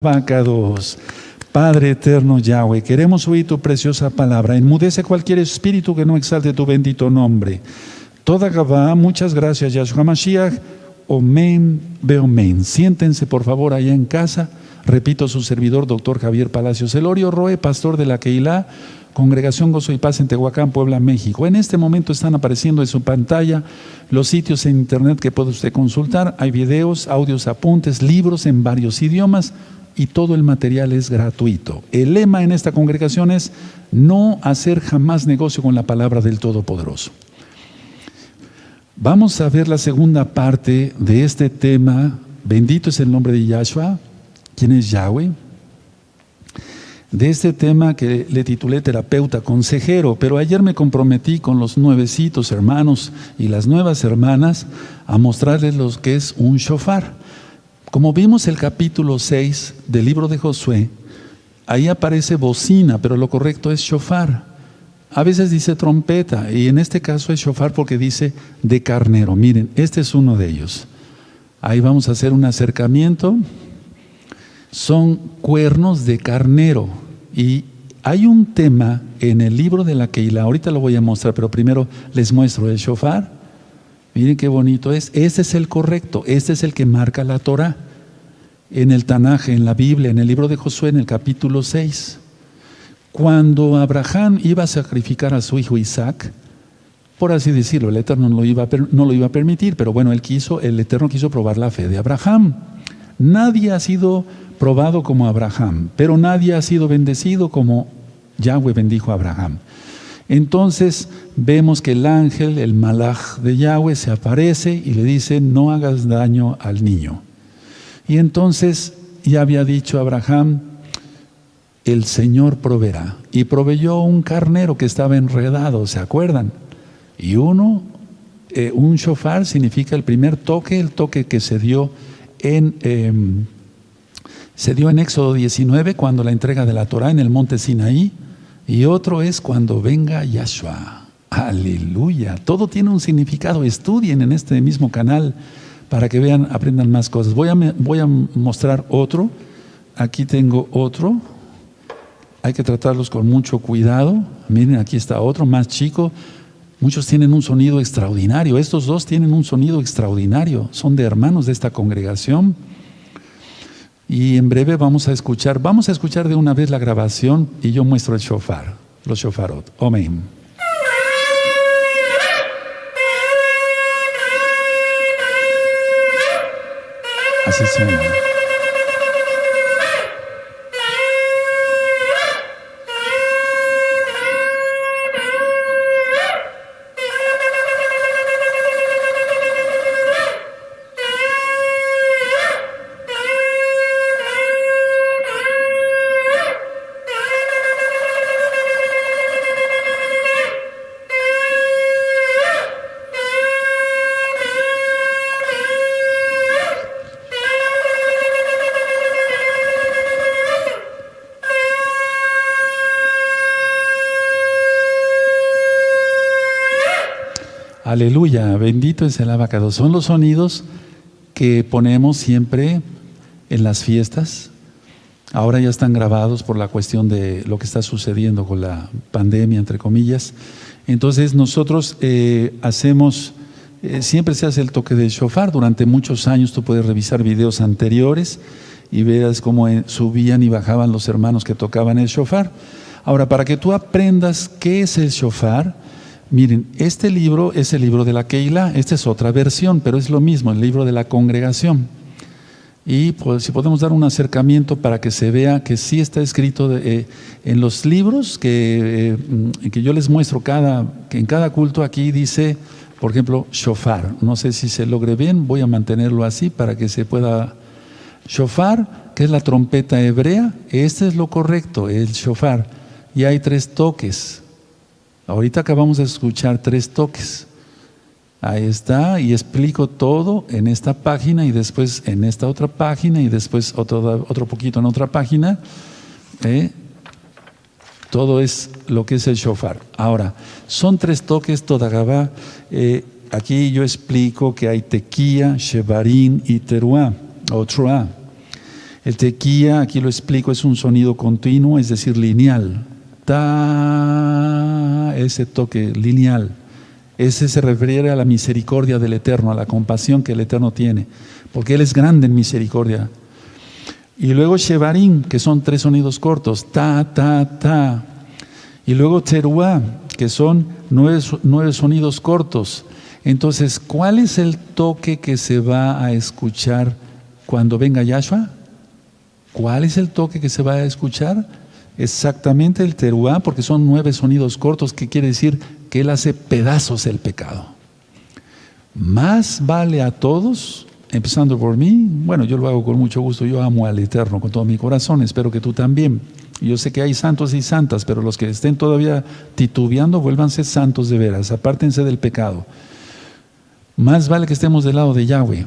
Abacados. Padre eterno Yahweh, queremos oír tu preciosa palabra. Enmudece cualquier espíritu que no exalte tu bendito nombre. Toda Gabá, muchas gracias, Yahshua Mashiach. Omen, beomen. Siéntense por favor allá en casa. Repito, su servidor, doctor Javier Palacios Elorio Roe, pastor de la Keilah, Congregación Gozo y Paz en Tehuacán, Puebla, México. En este momento están apareciendo en su pantalla los sitios en internet que puede usted consultar. Hay videos, audios, apuntes, libros en varios idiomas. Y todo el material es gratuito. El lema en esta congregación es no hacer jamás negocio con la palabra del Todopoderoso. Vamos a ver la segunda parte de este tema. Bendito es el nombre de Yahshua, quien es Yahweh. De este tema que le titulé terapeuta consejero, pero ayer me comprometí con los nuevecitos hermanos y las nuevas hermanas a mostrarles lo que es un shofar. Como vimos el capítulo 6 del libro de Josué, ahí aparece bocina, pero lo correcto es shofar. A veces dice trompeta, y en este caso es shofar porque dice de carnero. Miren, este es uno de ellos. Ahí vamos a hacer un acercamiento. Son cuernos de carnero. Y hay un tema en el libro de la Keilah, ahorita lo voy a mostrar, pero primero les muestro el shofar. Miren qué bonito es. Este es el correcto, este es el que marca la Torah. En el Tanaj, en la Biblia, en el libro de Josué, en el capítulo 6. Cuando Abraham iba a sacrificar a su hijo Isaac, por así decirlo, el Eterno no lo iba a permitir, pero bueno, el Eterno quiso probar la fe de Abraham. Nadie ha sido probado como Abraham, pero nadie ha sido bendecido como Yahweh bendijo a Abraham. Entonces vemos que el ángel, el malaj de Yahweh, se aparece y le dice: no hagas daño al niño. Y entonces ya había dicho Abraham: el Señor proveerá. Y proveyó un carnero que estaba enredado, ¿se acuerdan? Y un shofar significa el primer toque, el toque que se dio en Éxodo 19, cuando la entrega de la Torah en el monte Sinaí. Y otro es cuando venga Yahshua. Aleluya. Todo tiene un significado. Estudien en este mismo canal para que vean, aprendan más cosas. Voy a mostrar otro. Aquí tengo otro. Hay que tratarlos con mucho cuidado. Miren, aquí está otro más chico. Muchos tienen un sonido extraordinario. Estos dos tienen un sonido extraordinario. Son de hermanos de esta congregación. Y en breve vamos a escuchar de una vez la grabación y yo muestro el shofar, los shofarot. Amén. Así suena. Aleluya, bendito es el Abacados. Son los sonidos que ponemos siempre en las fiestas. Ahora ya están grabados por la cuestión de lo que está sucediendo con la pandemia, entre comillas. Entonces nosotros siempre se hace el toque del shofar. Durante muchos años tú puedes revisar videos anteriores y verás cómo subían y bajaban los hermanos que tocaban el shofar. Ahora, para que tú aprendas qué es el shofar, miren, este libro es el libro de la Keilah. Esta es otra versión, pero es lo mismo, el libro de la congregación. Y pues, si podemos dar un acercamiento para que se vea que sí está escrito en los libros que yo les muestro que en cada culto. Aquí dice, por ejemplo, shofar. No sé si se logre bien, voy a mantenerlo así para que se pueda. Shofar, que es la trompeta hebrea, este es lo correcto, el shofar. Y hay 3 toques. Ahorita acabamos de escuchar 3 toques. Ahí está, y explico todo en esta página y después en esta otra página y después otro poquito en otra página. Todo es lo que es el shofar. Ahora, son 3 toques, toda Gabá. Aquí yo explico que hay tequía, shevarín y teruá, o truá. El tequía, aquí lo explico, es un sonido continuo, es decir, lineal. Ta, ese toque lineal. Ese se refiere a la misericordia del Eterno, a la compasión que el Eterno tiene, porque Él es grande en misericordia. Y luego Shevarim, que son 3 sonidos cortos, ta, ta, ta. Y luego Teruá, que son 9 sonidos cortos. Entonces, ¿cuál es el toque que se va a escuchar cuando venga Yahshua? ¿Cuál es el toque que se va a escuchar? Exactamente el Teruá, porque son 9 sonidos cortos, que quiere decir que Él hace pedazos el pecado. Más vale a todos, empezando por mí, bueno, yo lo hago con mucho gusto, yo amo al Eterno con todo mi corazón, espero que tú también. Yo sé que hay santos y santas, pero los que estén todavía titubeando, vuélvanse santos de veras, apártense del pecado. Más vale que estemos del lado de Yahweh.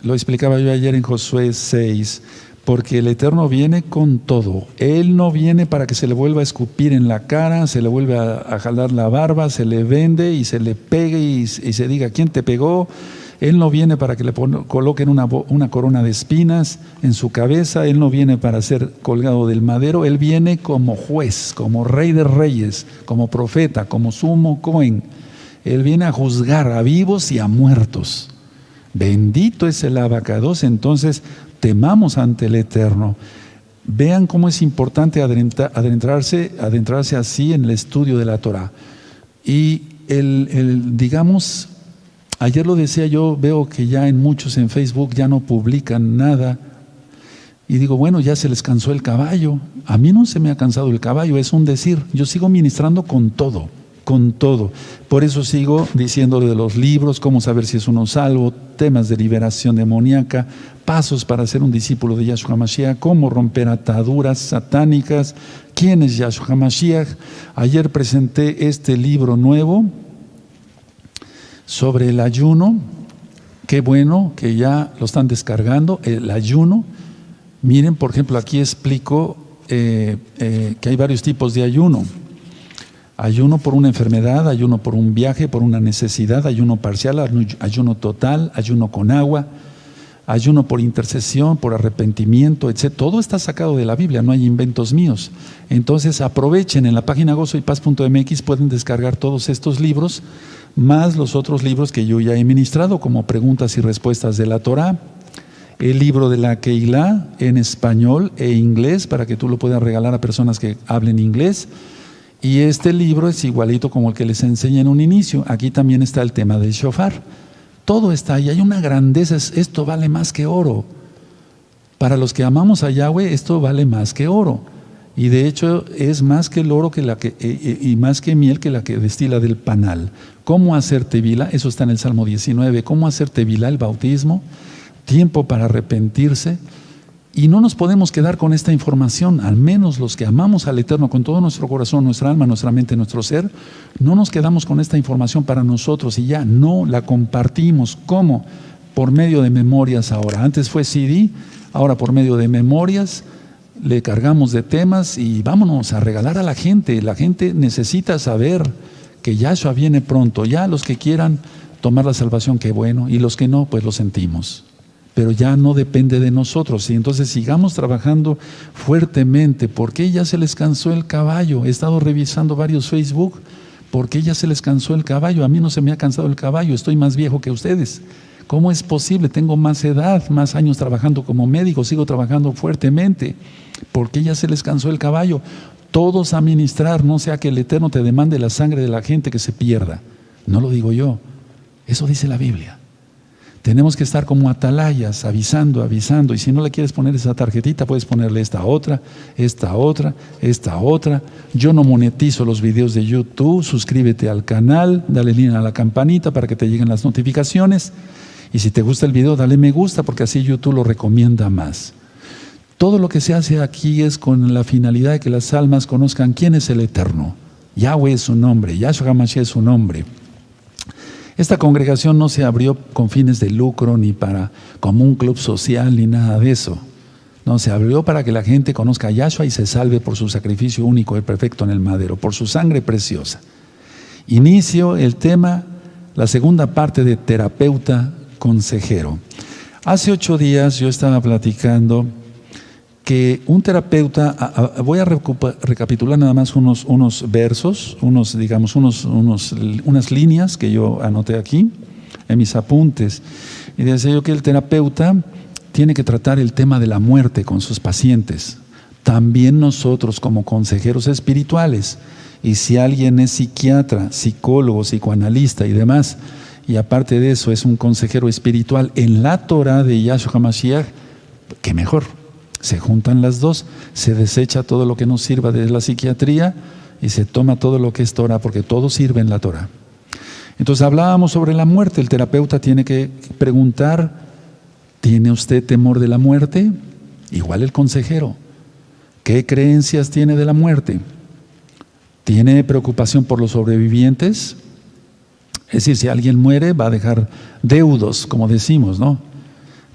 Lo explicaba yo ayer en Josué 6, porque el Eterno viene con todo. Él no viene para que se le vuelva a escupir en la cara, se le vuelve a jalar la barba, se le vende y se le pegue y se diga ¿quién te pegó? Él no viene para que le coloquen una corona de espinas en su cabeza. Él no viene para ser colgado del madero. Él viene como juez, como rey de reyes, como profeta, como sumo Cohen. Él viene a juzgar a vivos y a muertos. Bendito es el Abacados. Entonces temamos ante el Eterno. Vean cómo es importante adentrarse así en el estudio de la Torah. Y digamos, ayer lo decía yo, veo que ya en muchos en Facebook ya no publican nada. Y digo, bueno, ya se les cansó el caballo. A mí no se me ha cansado el caballo, es un decir. Yo sigo ministrando con todo, con todo. Por eso sigo diciendo de los libros, cómo saber si es uno salvo, temas de liberación demoníaca, pasos para ser un discípulo de Yahshua Mashiach, cómo romper ataduras satánicas, quién es Yahshua Mashiach. Ayer presenté este libro nuevo sobre el ayuno. Qué bueno que ya lo están descargando, el ayuno. Miren, por ejemplo, aquí explico que hay varios tipos de ayuno. Ayuno por una enfermedad, ayuno por un viaje, por una necesidad, ayuno parcial, ayuno total, ayuno con agua, ayuno por intercesión, por arrepentimiento, etc. Todo está sacado de la Biblia, no hay inventos míos. Entonces aprovechen, en la página gozoypaz.mx pueden descargar todos estos libros, más los otros libros que yo ya he ministrado, como Preguntas y Respuestas de la Torah, el libro de la Keilah en español e inglés, para que tú lo puedas regalar a personas que hablen inglés. Y este libro es igualito como el que les enseñé en un inicio. Aquí también está el tema del shofar. Todo está ahí, hay una grandeza, esto vale más que oro. Para los que amamos a Yahweh, esto vale más que oro. Y de hecho es más que el oro y más que miel que la que destila del panal. ¿Cómo hacer tevila? Eso está en el Salmo 19. ¿Cómo hacer tevila? El bautismo, tiempo para arrepentirse. Y no nos podemos quedar con esta información, al menos los que amamos al Eterno con todo nuestro corazón, nuestra alma, nuestra mente, nuestro ser, no nos quedamos con esta información para nosotros y ya, no la compartimos. ¿Cómo? Por medio de memorias ahora. Antes fue CD, ahora por medio de memorias le cargamos de temas y vámonos a regalar a la gente. La gente necesita saber que Yahshua viene pronto. Ya los que quieran tomar la salvación, qué bueno, y los que no, pues lo sentimos. Pero ya no depende de nosotros. Y entonces sigamos trabajando fuertemente. ¿Por qué ya se les cansó el caballo? He estado revisando varios Facebook. ¿Por qué ya se les cansó el caballo? A mí no se me ha cansado el caballo. Estoy más viejo que ustedes. ¿Cómo es posible? Tengo más edad, más años trabajando como médico. Sigo trabajando fuertemente. ¿Por qué ya se les cansó el caballo? Todos a ministrar. No sea que el Eterno te demande la sangre de la gente que se pierda. No lo digo yo. Eso dice la Biblia. Tenemos que estar como atalayas, avisando, avisando. Y si no le quieres poner esa tarjetita, puedes ponerle esta otra, esta otra, esta otra. Yo no monetizo los videos de YouTube. Suscríbete al canal, dale línea a la campanita para que te lleguen las notificaciones. Y si te gusta el video, dale me gusta, porque así YouTube lo recomienda más. Todo lo que se hace aquí es con la finalidad de que las almas conozcan quién es el Eterno. Yahweh es su nombre, Yahshua HaMashiach es su nombre. Esta congregación no se abrió con fines de lucro ni como un club social ni nada de eso. No, se abrió para que la gente conozca a Yahshua y se salve por su sacrificio único y perfecto en el madero, por su sangre preciosa. Inicio el tema, la segunda parte de terapeuta consejero. Hace 8 días yo estaba platicando que un terapeuta, voy a recapitular nada más unos versos, unas líneas que yo anoté aquí en mis apuntes. Y decía yo que el terapeuta tiene que tratar el tema de la muerte con sus pacientes. También nosotros como consejeros espirituales, y si alguien es psiquiatra, psicólogo, psicoanalista y demás, y aparte de eso es un consejero espiritual en la Torah de Yahshua HaMashiach, qué mejor. Se juntan las dos, se desecha todo lo que nos sirva de la psiquiatría y se toma todo lo que es Torah, porque todo sirve en la Torah. Entonces hablábamos sobre la muerte. El terapeuta tiene que preguntar: ¿tiene usted temor de la muerte? Igual el consejero. ¿Qué creencias tiene de la muerte? ¿Tiene preocupación por los sobrevivientes? Es decir, si alguien muere va a dejar deudos, como decimos, ¿no?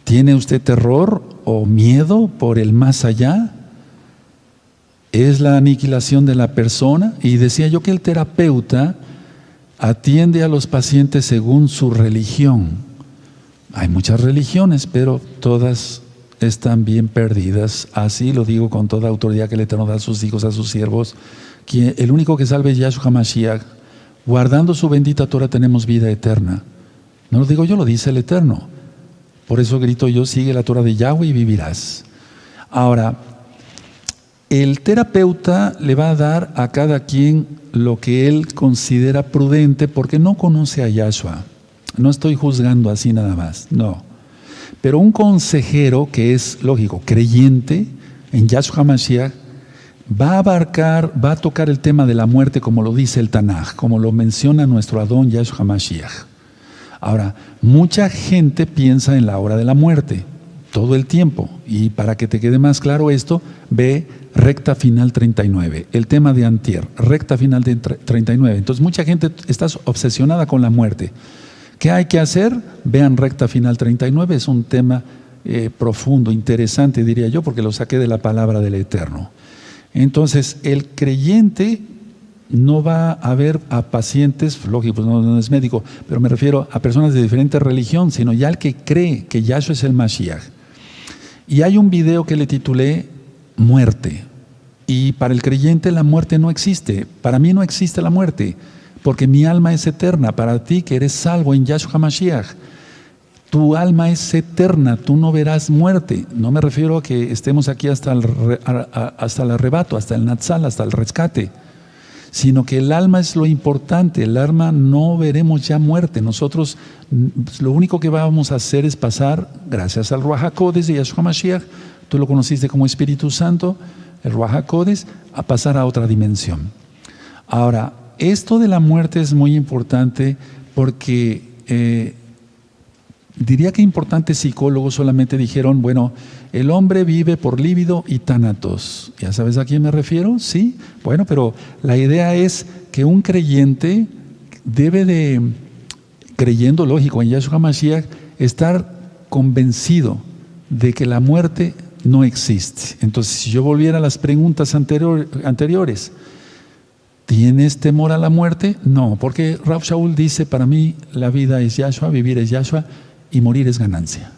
¿Tiene usted terror o miedo por el más allá? ¿Es la aniquilación de la persona? Y decía yo que el terapeuta atiende a los pacientes según su religión. Hay muchas religiones, pero todas están bien perdidas. Así lo digo con toda autoridad que el Eterno da a sus hijos, a sus siervos, que el único que salve es Yahshua HaMashiach. Guardando su bendita Torah tenemos vida eterna. No lo digo yo, lo dice el Eterno. Por eso grito yo: sigue la Torah de Yahweh y vivirás. Ahora, el terapeuta le va a dar a cada quien lo que él considera prudente, porque no conoce a Yahshua. No estoy juzgando así nada más, no. Pero un consejero que es, lógico, creyente en Yahshua HaMashiach, va a tocar el tema de la muerte como lo dice el Tanaj, como lo menciona nuestro Adón Yahshua HaMashiach. Ahora, mucha gente piensa en la hora de la muerte todo el tiempo, y para que te quede más claro esto, ve recta final 39, el tema de antier, recta final de 39. Entonces mucha gente está obsesionada con la muerte. ¿Qué hay que hacer? Vean recta final 39, es un tema profundo, interesante diría yo, porque lo saqué de la palabra del Eterno. Entonces el creyente no va a ver a pacientes, lógico, pues no es médico, pero me refiero a personas de diferente religión, sino ya el que cree que Yahshua es el Mashiach. Y hay un video que le titulé Muerte. Y para el creyente la muerte no existe. Para mí no existe la muerte, porque mi alma es eterna. Para ti que eres salvo en Yahshua HaMashiach, tu alma es eterna, tú no verás muerte. No me refiero a que estemos aquí hasta el arrebato, hasta el Natsal, hasta el rescate, sino que el alma es lo importante. El alma no veremos ya muerte. Nosotros lo único que vamos a hacer es pasar, gracias al Ruach HaKodesh de Yahshua HaMashiach, tú lo conociste como Espíritu Santo, el Ruach HaKodesh, a pasar a otra dimensión. Ahora, esto de la muerte es muy importante porque diría que importantes psicólogos solamente dijeron: bueno, el hombre vive por líbido y tánatos. ¿Ya sabes a quién me refiero? Sí. Bueno, pero la idea es que un creyente debe de, creyendo lógico en Yahshua HaMashiach, estar convencido de que la muerte no existe. Entonces, si yo volviera a las preguntas anteriores, ¿tienes temor a la muerte? No, porque Rav Shaul dice: para mí la vida es Yahshua, vivir es Yahshua y morir es ganancia.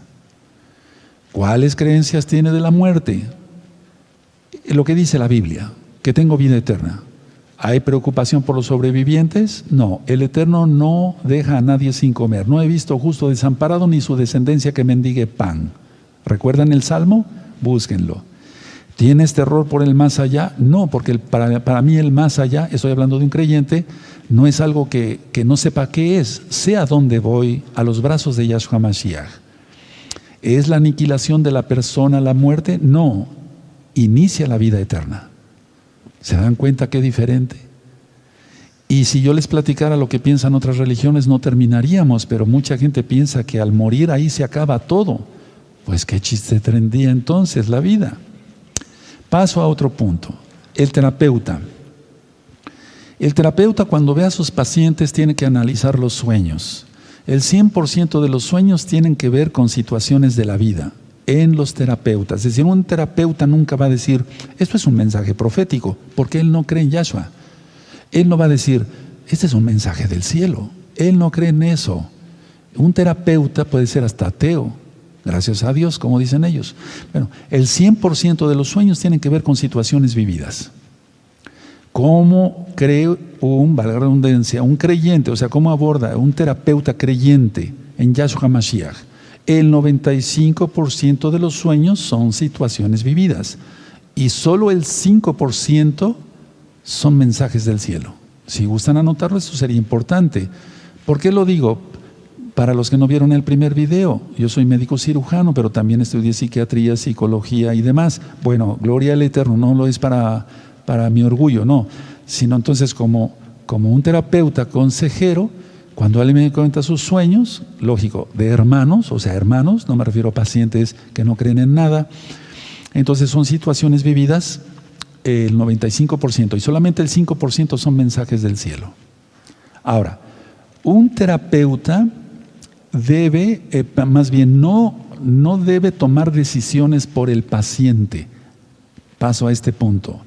¿Cuáles creencias tiene de la muerte? Lo que dice la Biblia, que tengo vida eterna. ¿Hay preocupación por los sobrevivientes? No, el Eterno no deja a nadie sin comer. No he visto justo desamparado ni su descendencia que mendigue pan. ¿Recuerdan el Salmo? Búsquenlo. ¿Tienes terror por el más allá? No, porque para mí el más allá, estoy hablando de un creyente, no es algo que no sepa qué es. Sé a dónde voy, a los brazos de Yahshua HaMashiach. ¿Es la aniquilación de la persona la muerte? No, inicia la vida eterna. ¿Se dan cuenta qué diferente? Y si yo les platicara lo que piensan otras religiones, no terminaríamos, pero mucha gente piensa que al morir ahí se acaba todo. Pues qué chiste tendría entonces la vida. Paso a otro punto. El terapeuta. El terapeuta, cuando ve a sus pacientes, tiene que analizar los sueños. El 100% de los sueños tienen que ver con situaciones de la vida en los terapeutas. Es decir, un terapeuta nunca va a decir: esto es un mensaje profético, porque él no cree en Yahshua. Él no va a decir: este es un mensaje del cielo. Él no cree en eso. Un terapeuta puede ser hasta ateo, Gracias a Dios, como dicen ellos. Bueno, el 100% de los sueños tienen que ver con situaciones vividas. ¿Cómo cree valga la redundancia, un creyente, o sea, cómo aborda un terapeuta creyente en Yahshua Mashiach? El 95% de los sueños son situaciones vividas y solo el 5% son mensajes del cielo. Si gustan anotarlo, esto sería importante. ¿Por qué lo digo? Para los que no vieron el primer video, yo soy médico cirujano, pero también estudié psiquiatría, psicología y demás. Bueno, gloria al Eterno, no lo es para mi orgullo, no, sino entonces como un terapeuta consejero, cuando alguien me cuenta sus sueños, lógico, de hermanos, o sea, hermanos, no me refiero a pacientes que no creen en nada, entonces son situaciones vividas el 95% y solamente el 5% son mensajes del cielo. Ahora, un terapeuta debe, más bien no debe tomar decisiones por el paciente. Paso a este punto.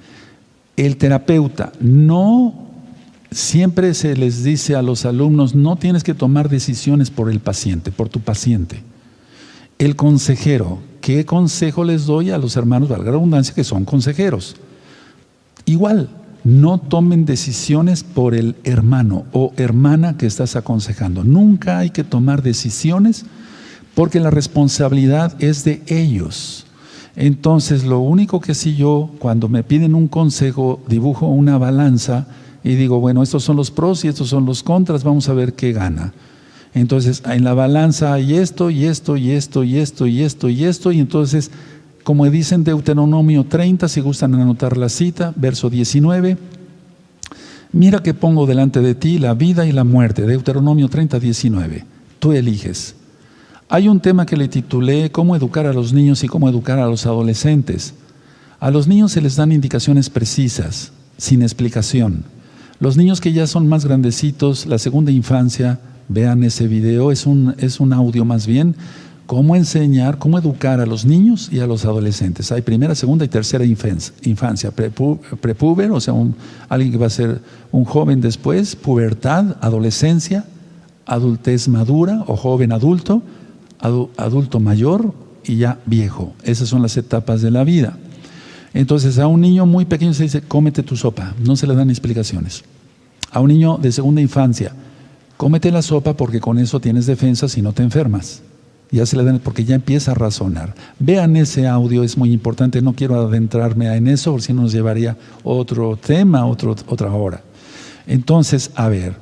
El terapeuta siempre se les dice a los alumnos, no tienes que tomar decisiones por el paciente, por tu paciente. El consejero, ¿qué consejo les doy a los hermanos, valga la redundancia, que son consejeros? Igual, no tomen decisiones por el hermano o hermana que estás aconsejando. Nunca hay que tomar decisiones porque la responsabilidad es de ellos. Entonces, lo único que sí yo, cuando me piden un consejo, dibujo una balanza y digo, bueno, estos son los pros y estos son los contras, vamos a ver qué gana. Entonces, en la balanza hay esto, y esto, y esto, y esto, y esto, y esto, y entonces, como dicen Deuteronomio 30, si gustan anotar la cita, verso 19, mira que pongo delante de ti la vida y la muerte, Deuteronomio 30, 19, tú eliges. Hay un tema que le titulé ¿Cómo educar a los niños y cómo educar a los adolescentes? A los niños se les dan indicaciones precisas, sin explicación. Los niños que ya son más grandecitos, la segunda infancia, vean ese video, es un audio más bien, cómo enseñar, cómo educar a los niños y a los adolescentes. Hay primera, segunda y tercera infancia, prepuber, o sea, alguien que va a ser un joven después, pubertad, adolescencia, adultez madura o joven adulto, adulto mayor y ya viejo. Esas son las etapas de la vida. Entonces a un niño muy pequeño se dice, cómete tu sopa, no se le dan explicaciones. A un niño de segunda infancia, cómete la sopa porque con eso tienes defensas y no te enfermas. Ya se le dan, porque ya empieza a razonar. Vean ese audio, es muy importante, no quiero adentrarme en eso, porque si no nos llevaría otro tema, otra hora. Entonces, a ver,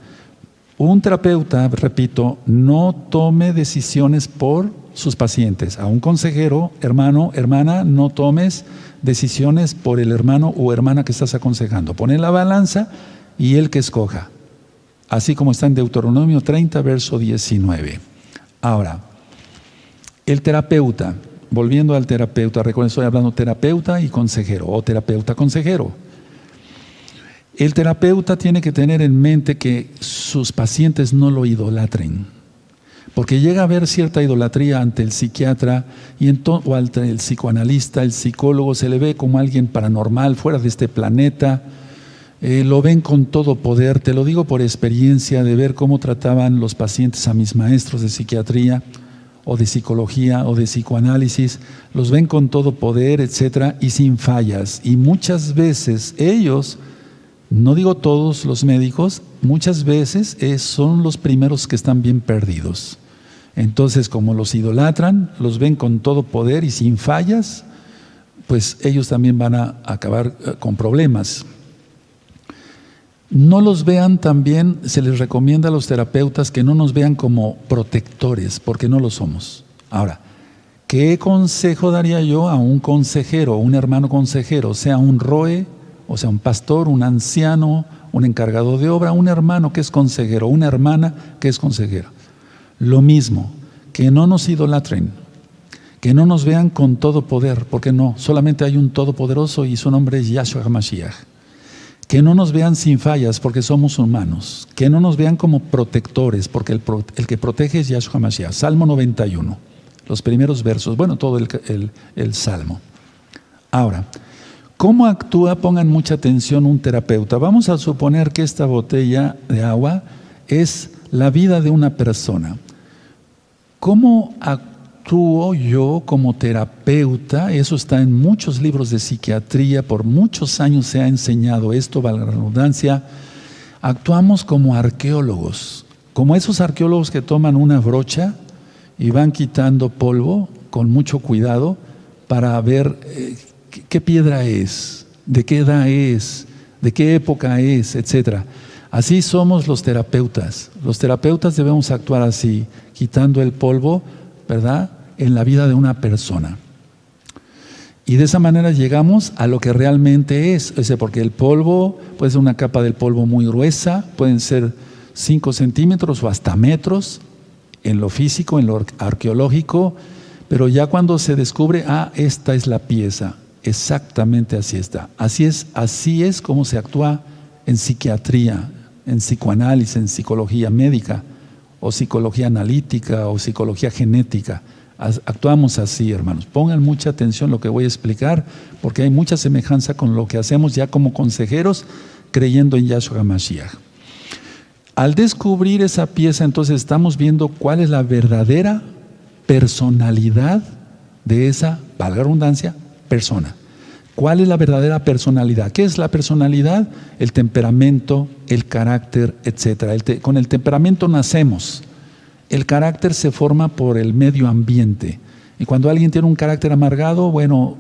un terapeuta, repito, no tome decisiones por sus pacientes. A un consejero, hermano, hermana, no tomes decisiones por el hermano o hermana que estás aconsejando. Pon en la balanza y él que escoja. Así como está en Deuteronomio 30, verso 19. Ahora, el terapeuta, volviendo al terapeuta, recuerden, estoy hablando terapeuta y consejero, o terapeuta consejero. El terapeuta tiene que tener en mente que sus pacientes no lo idolatren, porque llega a haber cierta idolatría ante el psiquiatra o ante el psicoanalista, el psicólogo, se le ve como alguien paranormal, fuera de este planeta, lo ven con todo poder. Te lo digo por experiencia de ver cómo trataban los pacientes a mis maestros de psiquiatría, o de psicología, o de psicoanálisis, los ven con todo poder, etcétera, y sin fallas. Y muchas veces ellos, no digo todos los médicos, muchas veces son los primeros que están bien perdidos. Entonces, como los idolatran, los ven con todo poder y sin fallas, pues ellos también van a acabar con problemas. No los vean también, se les recomienda a los terapeutas que no nos vean como protectores, porque no lo somos. Ahora, ¿qué consejo daría yo a un consejero, un hermano consejero, sea un roe, o sea un pastor, un anciano, un encargado de obra, un hermano que es consejero, una hermana que es consejera? Lo mismo, que no nos idolatren, que no nos vean con todo poder, porque no, solamente hay un todopoderoso y su nombre es Yahshua HaMashiach. Que no nos vean sin fallas porque somos humanos. Que no nos vean como protectores porque el que protege es Yahshua HaMashiach. Salmo 91, los primeros versos, bueno, todo el Salmo. Ahora, ¿cómo actúa? Pongan mucha atención un terapeuta. Vamos a suponer que esta botella de agua es la vida de una persona. ¿Cómo actúo yo como terapeuta, eso está en muchos libros de psiquiatría, por muchos años se ha enseñado esto, valga la redundancia, actuamos como arqueólogos, como esos arqueólogos que toman una brocha y van quitando polvo con mucho cuidado para ver qué piedra es, de qué edad es, de qué época es, etc. Así somos los terapeutas. Los terapeutas debemos actuar así, quitando el polvo, ¿verdad?, en la vida de una persona. Y de esa manera llegamos a lo que realmente es. Porque el polvo puede ser una capa del polvo muy gruesa, pueden ser 5 centímetros o hasta metros en lo físico, en lo arqueológico, pero ya cuando se descubre, esta es la pieza, exactamente así está. Así es como se actúa en psiquiatría, en psicoanálisis, en psicología médica, o psicología analítica, o psicología genética. Actuamos así, hermanos. Pongan mucha atención a lo que voy a explicar, porque hay mucha semejanza con lo que hacemos ya como consejeros, creyendo en Yahshua HaMashiach. Al descubrir esa pieza, entonces estamos viendo cuál es la verdadera personalidad de esa, valga la redundancia, persona. ¿Cuál es la verdadera personalidad? ¿Qué es la personalidad? El temperamento, el carácter, etc. Con el temperamento nacemos. El carácter se forma por el medio ambiente. Y cuando alguien tiene un carácter amargado, bueno,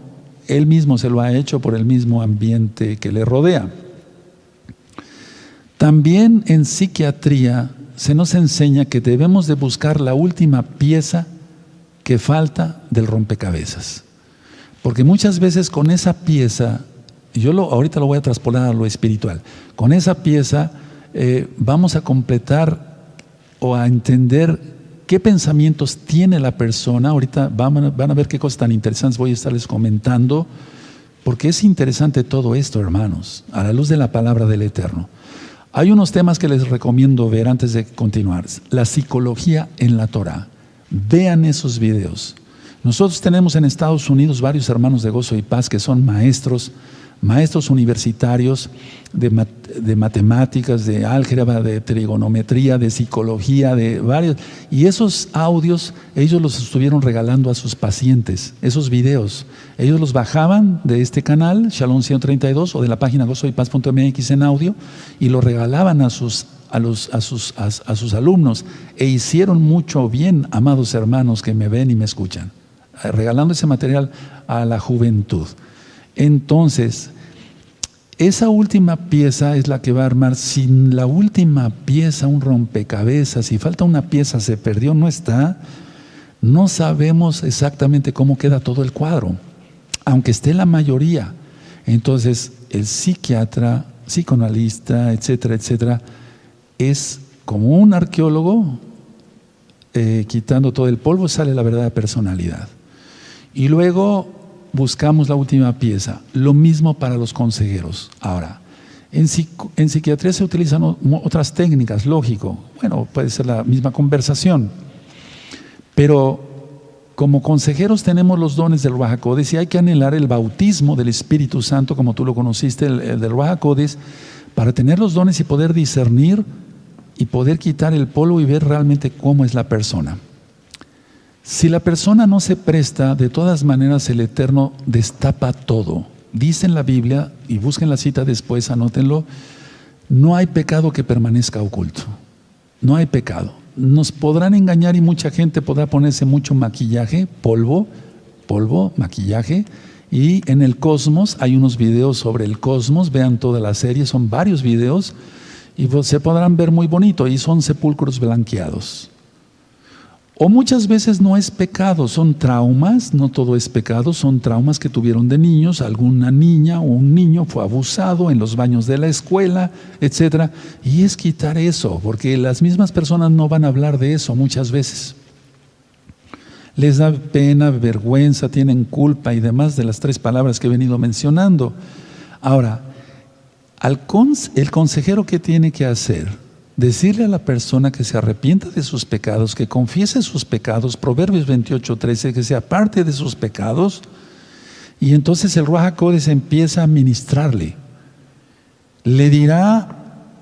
él mismo se lo ha hecho por el mismo ambiente que le rodea. También en psiquiatría se nos enseña que debemos de buscar la última pieza que falta del rompecabezas. Porque muchas veces con esa pieza, ahorita lo voy a traspolar a lo espiritual, con esa pieza vamos a completar o a entender qué pensamientos tiene la persona. Ahorita van a ver qué cosas tan interesantes voy a estarles comentando, porque es interesante todo esto, hermanos, a la luz de la palabra del Eterno. Hay unos temas que les recomiendo ver antes de continuar. La psicología en la Torah. Vean esos videos. Nosotros tenemos en Estados Unidos varios hermanos de Gozo y Paz que son maestros universitarios de matemáticas, de álgebra, de trigonometría, de psicología, de varios. Y esos audios, ellos los estuvieron regalando a sus pacientes, esos videos. Ellos los bajaban de este canal, Shalom 132, o de la página gozoypaz.mx en audio, y lo regalaban a sus alumnos. E hicieron mucho bien, amados hermanos que me ven y me escuchan, regalando ese material a la juventud. Entonces, esa última pieza es la que va a armar. Sin la última pieza, un rompecabezas, si falta una pieza, se perdió, no está, no sabemos exactamente cómo queda todo el cuadro, aunque esté la mayoría. Entonces, el psiquiatra, psicoanalista, etcétera, etcétera, es como un arqueólogo, quitando todo el polvo, sale la verdadera personalidad. Y luego buscamos la última pieza. Lo mismo para los consejeros. Ahora, en psiquiatría se utilizan otras técnicas, lógico. Bueno, puede ser la misma conversación. Pero como consejeros tenemos los dones del Ruach HaKodesh y hay que anhelar el bautismo del Espíritu Santo, como tú lo conociste, el del Ruach HaKodesh, para tener los dones y poder discernir y poder quitar el polvo y ver realmente cómo es la persona. Si la persona no se presta, de todas maneras el Eterno destapa todo. Dice en la Biblia, y busquen la cita después, anótenlo, no hay pecado que permanezca oculto. No hay pecado. Nos podrán engañar y mucha gente podrá ponerse mucho maquillaje, polvo, maquillaje. Y en el cosmos, hay unos videos sobre el cosmos, vean toda la serie, son varios videos, y se podrán ver muy bonito, y son sepulcros blanqueados. O muchas veces no es pecado, son traumas, no todo es pecado, son traumas que tuvieron de niños, alguna niña o un niño fue abusado en los baños de la escuela, etc. Y es quitar eso, porque las mismas personas no van a hablar de eso muchas veces. Les da pena, vergüenza, tienen culpa y demás de las 3 palabras que he venido mencionando. Ahora, el consejero, ¿qué tiene que hacer? Decirle a la persona que se arrepienta de sus pecados, que confiese sus pecados, Proverbios 28:13, que se aparte de sus pecados, y entonces el Ruach HaKodesh empieza a ministrarle. Le dirá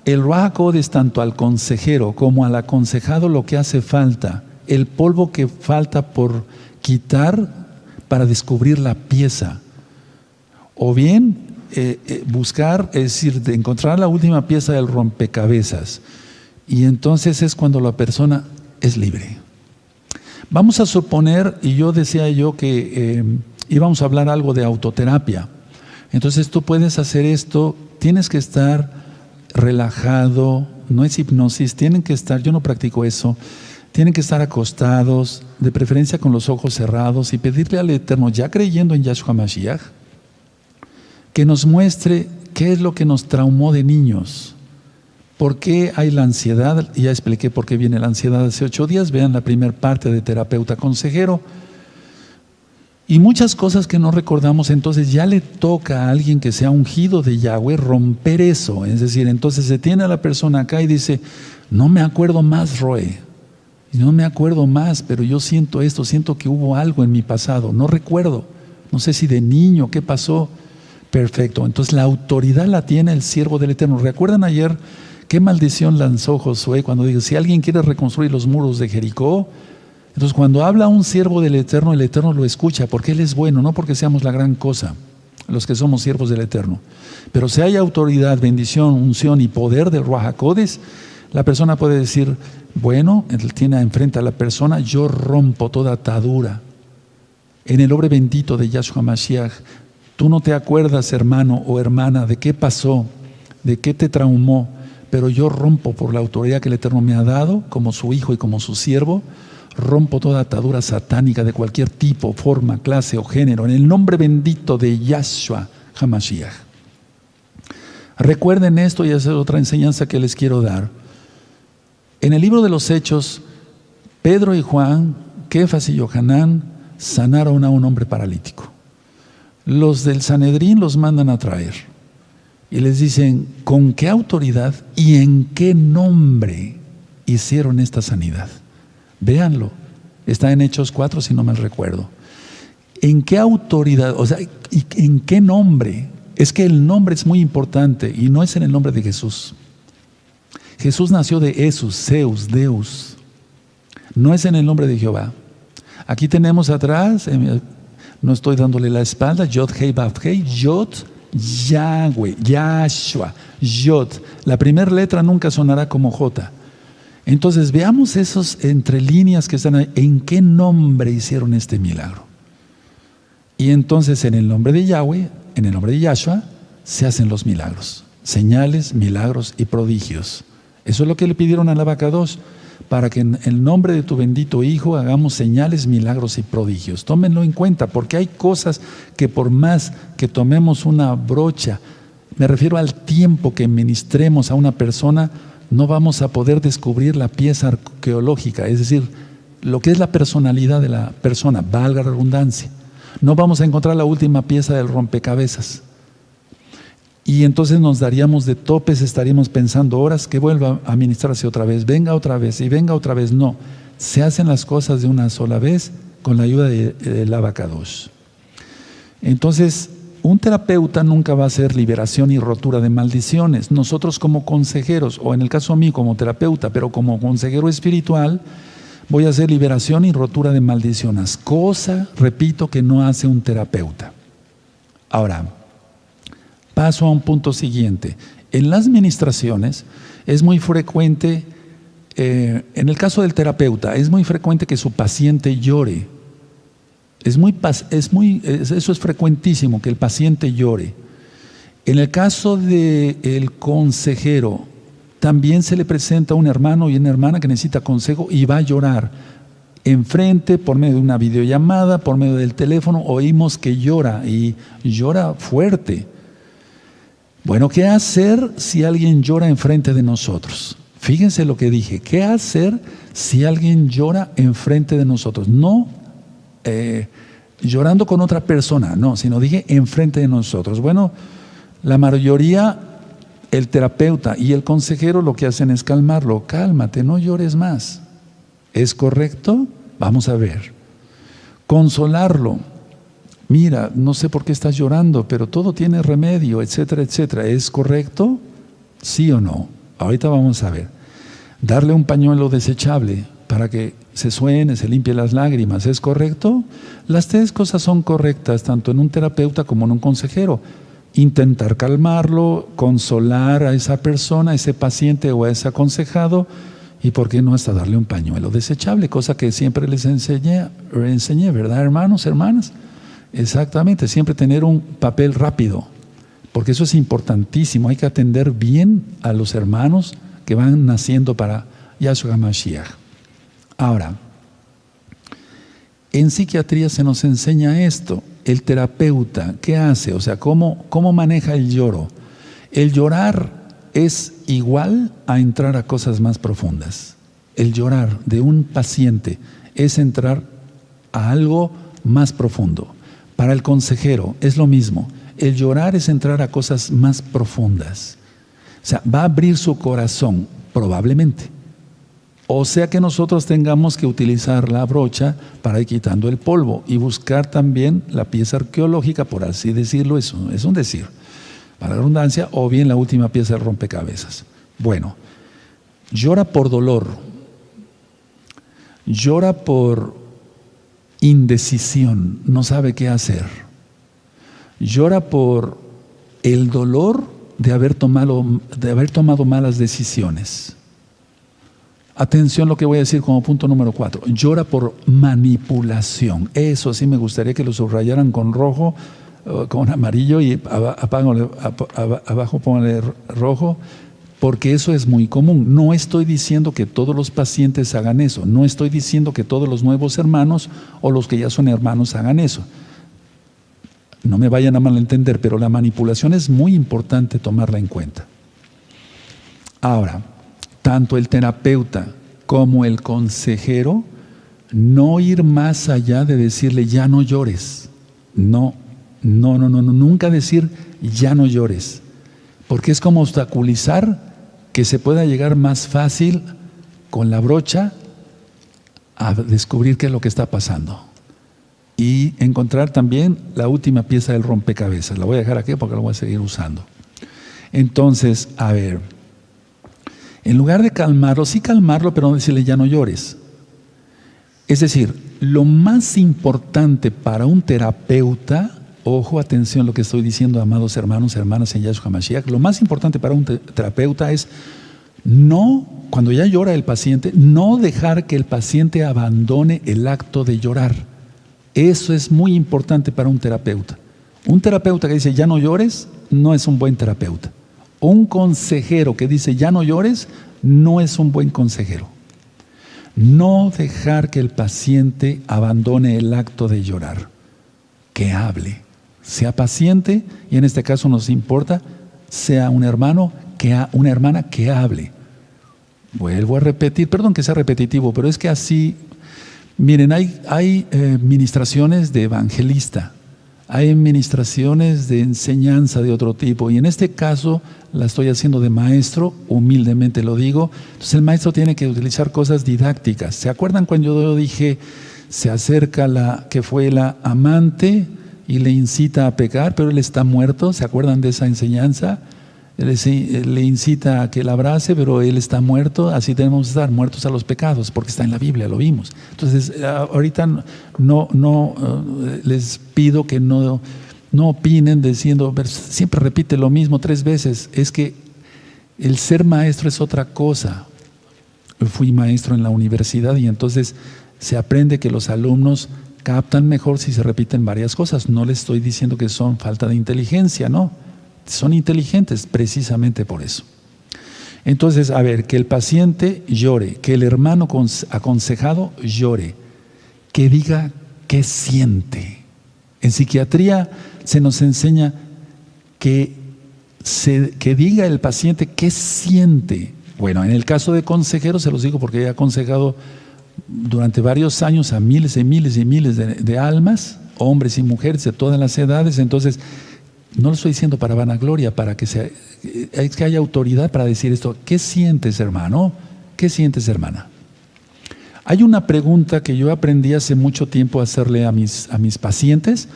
el Ruach HaKodesh tanto al consejero como al aconsejado lo que hace falta, el polvo que falta por quitar para descubrir la pieza. O bien buscar, es decir, de encontrar la última pieza del rompecabezas. Y entonces es cuando la persona es libre. Vamos a suponer, y yo decía que íbamos a hablar algo de autoterapia. Entonces tú puedes hacer esto, tienes que estar relajado, no es hipnosis, tienen que estar, yo no practico eso, tienen que estar acostados, de preferencia con los ojos cerrados, y pedirle al Eterno, ya creyendo en Yahshua Mashiach, que nos muestre qué es lo que nos traumó de niños. ¿Por qué hay la ansiedad? Ya expliqué por qué viene la ansiedad hace 8 días. Vean la primera parte de Terapeuta Consejero. Y muchas cosas que no recordamos, entonces ya le toca a alguien que sea ungido de Yahweh romper eso. Es decir, entonces se tiene a la persona acá y dice, no me acuerdo más, Roe. No me acuerdo más, pero yo siento esto, siento que hubo algo en mi pasado. No recuerdo. No sé si de niño, ¿qué pasó? Perfecto. Entonces la autoridad la tiene el siervo del Eterno. ¿Recuerdan ayer qué maldición lanzó Josué cuando dijo, si alguien quiere reconstruir los muros de Jericó? Entonces cuando habla un siervo del Eterno, el Eterno lo escucha, porque Él es bueno, no porque seamos la gran cosa, los que somos siervos del Eterno. Pero si hay autoridad, bendición, unción y poder del Ruach HaKodesh, la persona puede decir, bueno, Él tiene enfrente a la persona, yo rompo toda atadura. En el nombre bendito de Yahshua Mashiach, tú no te acuerdas, hermano o hermana, de qué pasó, de qué te traumó, pero yo rompo por la autoridad que el Eterno me ha dado, como su hijo y como su siervo, rompo toda atadura satánica de cualquier tipo, forma, clase o género, en el nombre bendito de Yahshua HaMashiach. Recuerden esto, y esa es otra enseñanza que les quiero dar. En el libro de los Hechos, Pedro y Juan, Kefas y Yohanan sanaron a un hombre paralítico. Los del Sanedrín los mandan a traer y les dicen, ¿con qué autoridad y en qué nombre hicieron esta sanidad? Véanlo, está en Hechos 4 si no mal recuerdo. ¿En qué autoridad? O sea, ¿y en qué nombre? Es que el nombre es muy importante y no es en el nombre de Jesús. Jesús nació de Jesús, Zeus, Deus. No es en el nombre de Jehová. Aquí tenemos atrás, no estoy dándole la espalda, Yod, Hei, Vav, Hei, Yod, Yahweh, Yahshua, Yod. La primera letra nunca sonará como J. Entonces veamos esos entre líneas que están ahí. ¿En qué nombre hicieron este milagro? Y entonces en el nombre de Yahweh, en el nombre de Yahshua, se hacen los milagros. Señales, milagros y prodigios. Eso es lo que le pidieron al Abacados, para que en el nombre de tu bendito Hijo hagamos señales, milagros y prodigios. Tómenlo en cuenta, porque hay cosas que por más que tomemos una brocha, me refiero al tiempo que ministremos a una persona, no vamos a poder descubrir la pieza arqueológica, es decir, lo que es la personalidad de la persona, valga la redundancia. No vamos a encontrar la última pieza del rompecabezas. Y entonces nos daríamos de topes, estaríamos pensando horas que vuelva a ministrarse otra vez, venga otra vez y venga otra vez. No, se hacen las cosas de una sola vez con la ayuda del Abacados. Entonces, un terapeuta nunca va a hacer liberación y rotura de maldiciones. Nosotros como consejeros, o en el caso mío como terapeuta, pero como consejero espiritual, voy a hacer liberación y rotura de maldiciones. Cosa, repito, que no hace un terapeuta. Ahora, paso a un punto siguiente. En las ministraciones es muy frecuente, en el caso del terapeuta, es muy frecuente que su paciente llore. Eso es frecuentísimo, que el paciente llore. En el caso del consejero, también se le presenta un hermano y una hermana que necesita consejo y va a llorar. Enfrente, por medio de una videollamada, por medio del teléfono, oímos que llora y llora fuerte. Bueno, ¿qué hacer si alguien llora enfrente de nosotros? Fíjense lo que dije. ¿Qué hacer si alguien llora enfrente de nosotros? No llorando con otra persona, no, sino dije enfrente de nosotros. Bueno, la mayoría, el terapeuta y el consejero lo que hacen es calmarlo. Cálmate, no llores más. ¿Es correcto? Vamos a ver. Consolarlo. Mira, no sé por qué estás llorando, pero todo tiene remedio, etcétera, etcétera. ¿Es correcto? ¿Sí o no? Ahorita vamos a ver. Darle un pañuelo desechable para que se suene, se limpie las lágrimas. ¿Es correcto? Las tres cosas son correctas, tanto en un terapeuta como en un consejero. Intentar calmarlo, consolar a esa persona, a ese paciente o a ese aconsejado, y por qué no hasta darle un pañuelo desechable, cosa que siempre les enseñé, ¿verdad, hermanos, hermanas? Exactamente, siempre tener un papel rápido, porque eso es importantísimo. Hay que atender bien a los hermanos que van naciendo para Yahshua Mashiach. Ahora, en psiquiatría se nos enseña esto. El terapeuta, ¿qué hace? O sea, ¿cómo maneja el lloro? El llorar es igual a entrar a cosas más profundas. El llorar de un paciente es entrar a algo más profundo. Para el consejero es lo mismo. El llorar es entrar a cosas más profundas. O sea, va a abrir su corazón, probablemente. O sea que nosotros tengamos que utilizar la brocha para ir quitando el polvo y buscar también la pieza arqueológica, por así decirlo, eso es un decir, para la redundancia, o bien la última pieza del rompecabezas. Bueno, llora por dolor, llora por indecisión, no sabe qué hacer, llora por el dolor de haber tomado malas decisiones. Atención lo que voy a decir como punto número 4. Llora por manipulación. Eso sí me gustaría que lo subrayaran con rojo, con amarillo, y abajo póngale rojo, porque eso es muy común. No estoy diciendo que todos los pacientes hagan eso. No estoy diciendo que todos los nuevos hermanos o los que ya son hermanos hagan eso. No me vayan a malentender, pero la manipulación es muy importante tomarla en cuenta. Ahora, tanto el terapeuta como el consejero, no ir más allá de decirle ya no llores. No, nunca decir ya no llores, porque es como obstaculizar que se pueda llegar más fácil con la brocha a descubrir qué es lo que está pasando y encontrar también la última pieza del rompecabezas. La voy a dejar aquí porque la voy a seguir usando. Entonces, a ver, en lugar de calmarlo, sí calmarlo, pero no decirle ya no llores. Es decir, lo más importante para un terapeuta, ojo, atención lo que estoy diciendo, amados hermanos, hermanas en Yahshua Mashiach, lo más importante para un terapeuta es no, cuando ya llora el paciente, no dejar que el paciente abandone el acto de llorar. Eso es muy importante para un terapeuta. Un terapeuta que dice ya no llores, no es un buen terapeuta. Un consejero que dice ya no llores, no es un buen consejero. No dejar que el paciente abandone el acto de llorar. Que hable, sea paciente, y en este caso nos importa, sea un hermano, una hermana que hable. Vuelvo a repetir, perdón que sea repetitivo, pero es que así, miren, hay ministraciones de evangelista, hay administraciones de enseñanza de otro tipo, y en este caso la estoy haciendo de maestro, humildemente lo digo. Entonces el maestro tiene que utilizar cosas didácticas. ¿Se acuerdan cuando yo dije, se acerca la que fue la amante y le incita a pecar, pero él está muerto? ¿Se acuerdan de esa enseñanza? Le incita a que la abrace, pero él está muerto. Así tenemos que estar muertos a los pecados, porque está en la Biblia, lo vimos. Entonces ahorita les pido que no opinen diciendo, siempre repite lo mismo 3 veces. Es que el ser maestro es otra cosa. Fui maestro en la universidad y entonces se aprende que los alumnos captan mejor si se repiten varias cosas. No les estoy diciendo que son falta de inteligencia, no. Son inteligentes precisamente por eso. Entonces, a ver, que el paciente llore, que el hermano aconsejado llore, que diga qué siente. En psiquiatría se nos enseña que diga el paciente qué siente. Bueno, en el caso de consejeros, se los digo porque he aconsejado durante varios años a miles y miles y miles de almas, hombres y mujeres de todas las edades. Entonces, no lo estoy diciendo para vanagloria, para que haya autoridad para decir esto. ¿Qué sientes, hermano? ¿Qué sientes, hermana? Hay una pregunta que yo aprendí hace mucho tiempo a hacerle a mis pacientes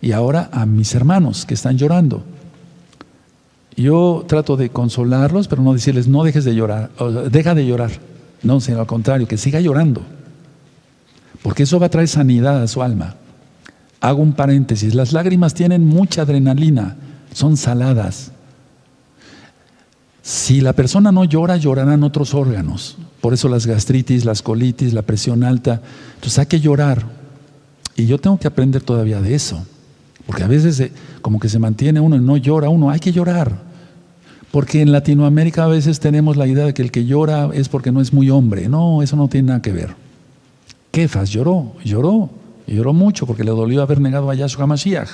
y ahora a mis hermanos que están llorando. Yo trato de consolarlos, pero no decirles no dejes de llorar, o deja de llorar. No, sino al contrario, que siga llorando. porque eso va a traer sanidad a su alma. Hago un paréntesis, las lágrimas tienen mucha adrenalina, son saladas. Si la persona no llora, llorarán otros órganos. Por eso las gastritis, las colitis, la presión alta. Entonces hay que llorar. Y yo tengo que aprender todavía de eso. Porque a veces como que se mantiene uno y no llora uno. Hay que llorar. Porque en Latinoamérica a veces tenemos la idea de que el que llora es porque no es muy hombre. No, eso no tiene nada que ver. Kefas lloró mucho porque le dolió haber negado a Yahshua Mashiach.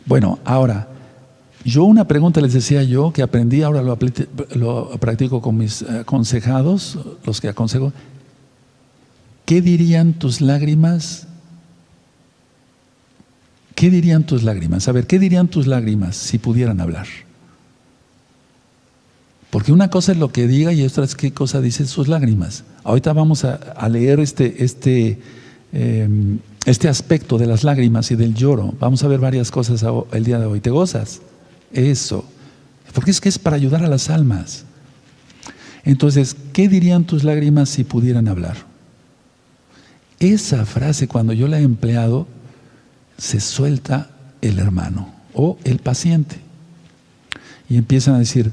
Bueno, ahora, yo una pregunta les decía yo que aprendí, ahora lo practico con mis aconsejados, los que aconsejo. ¿Qué dirían tus lágrimas? ¿Qué dirían tus lágrimas? A ver, ¿qué dirían tus lágrimas si pudieran hablar? Porque una cosa es lo que diga y otra es qué cosa dicen sus lágrimas. Ahorita vamos a leer este aspecto de las lágrimas y del lloro. Vamos a ver varias cosas el día de hoy. ¿Te gozas? Eso. Porque es que es para ayudar a las almas. Entonces, ¿qué dirían tus lágrimas si pudieran hablar? Esa frase, cuando yo la he empleado, se suelta el hermano o el paciente. Y empiezan a decir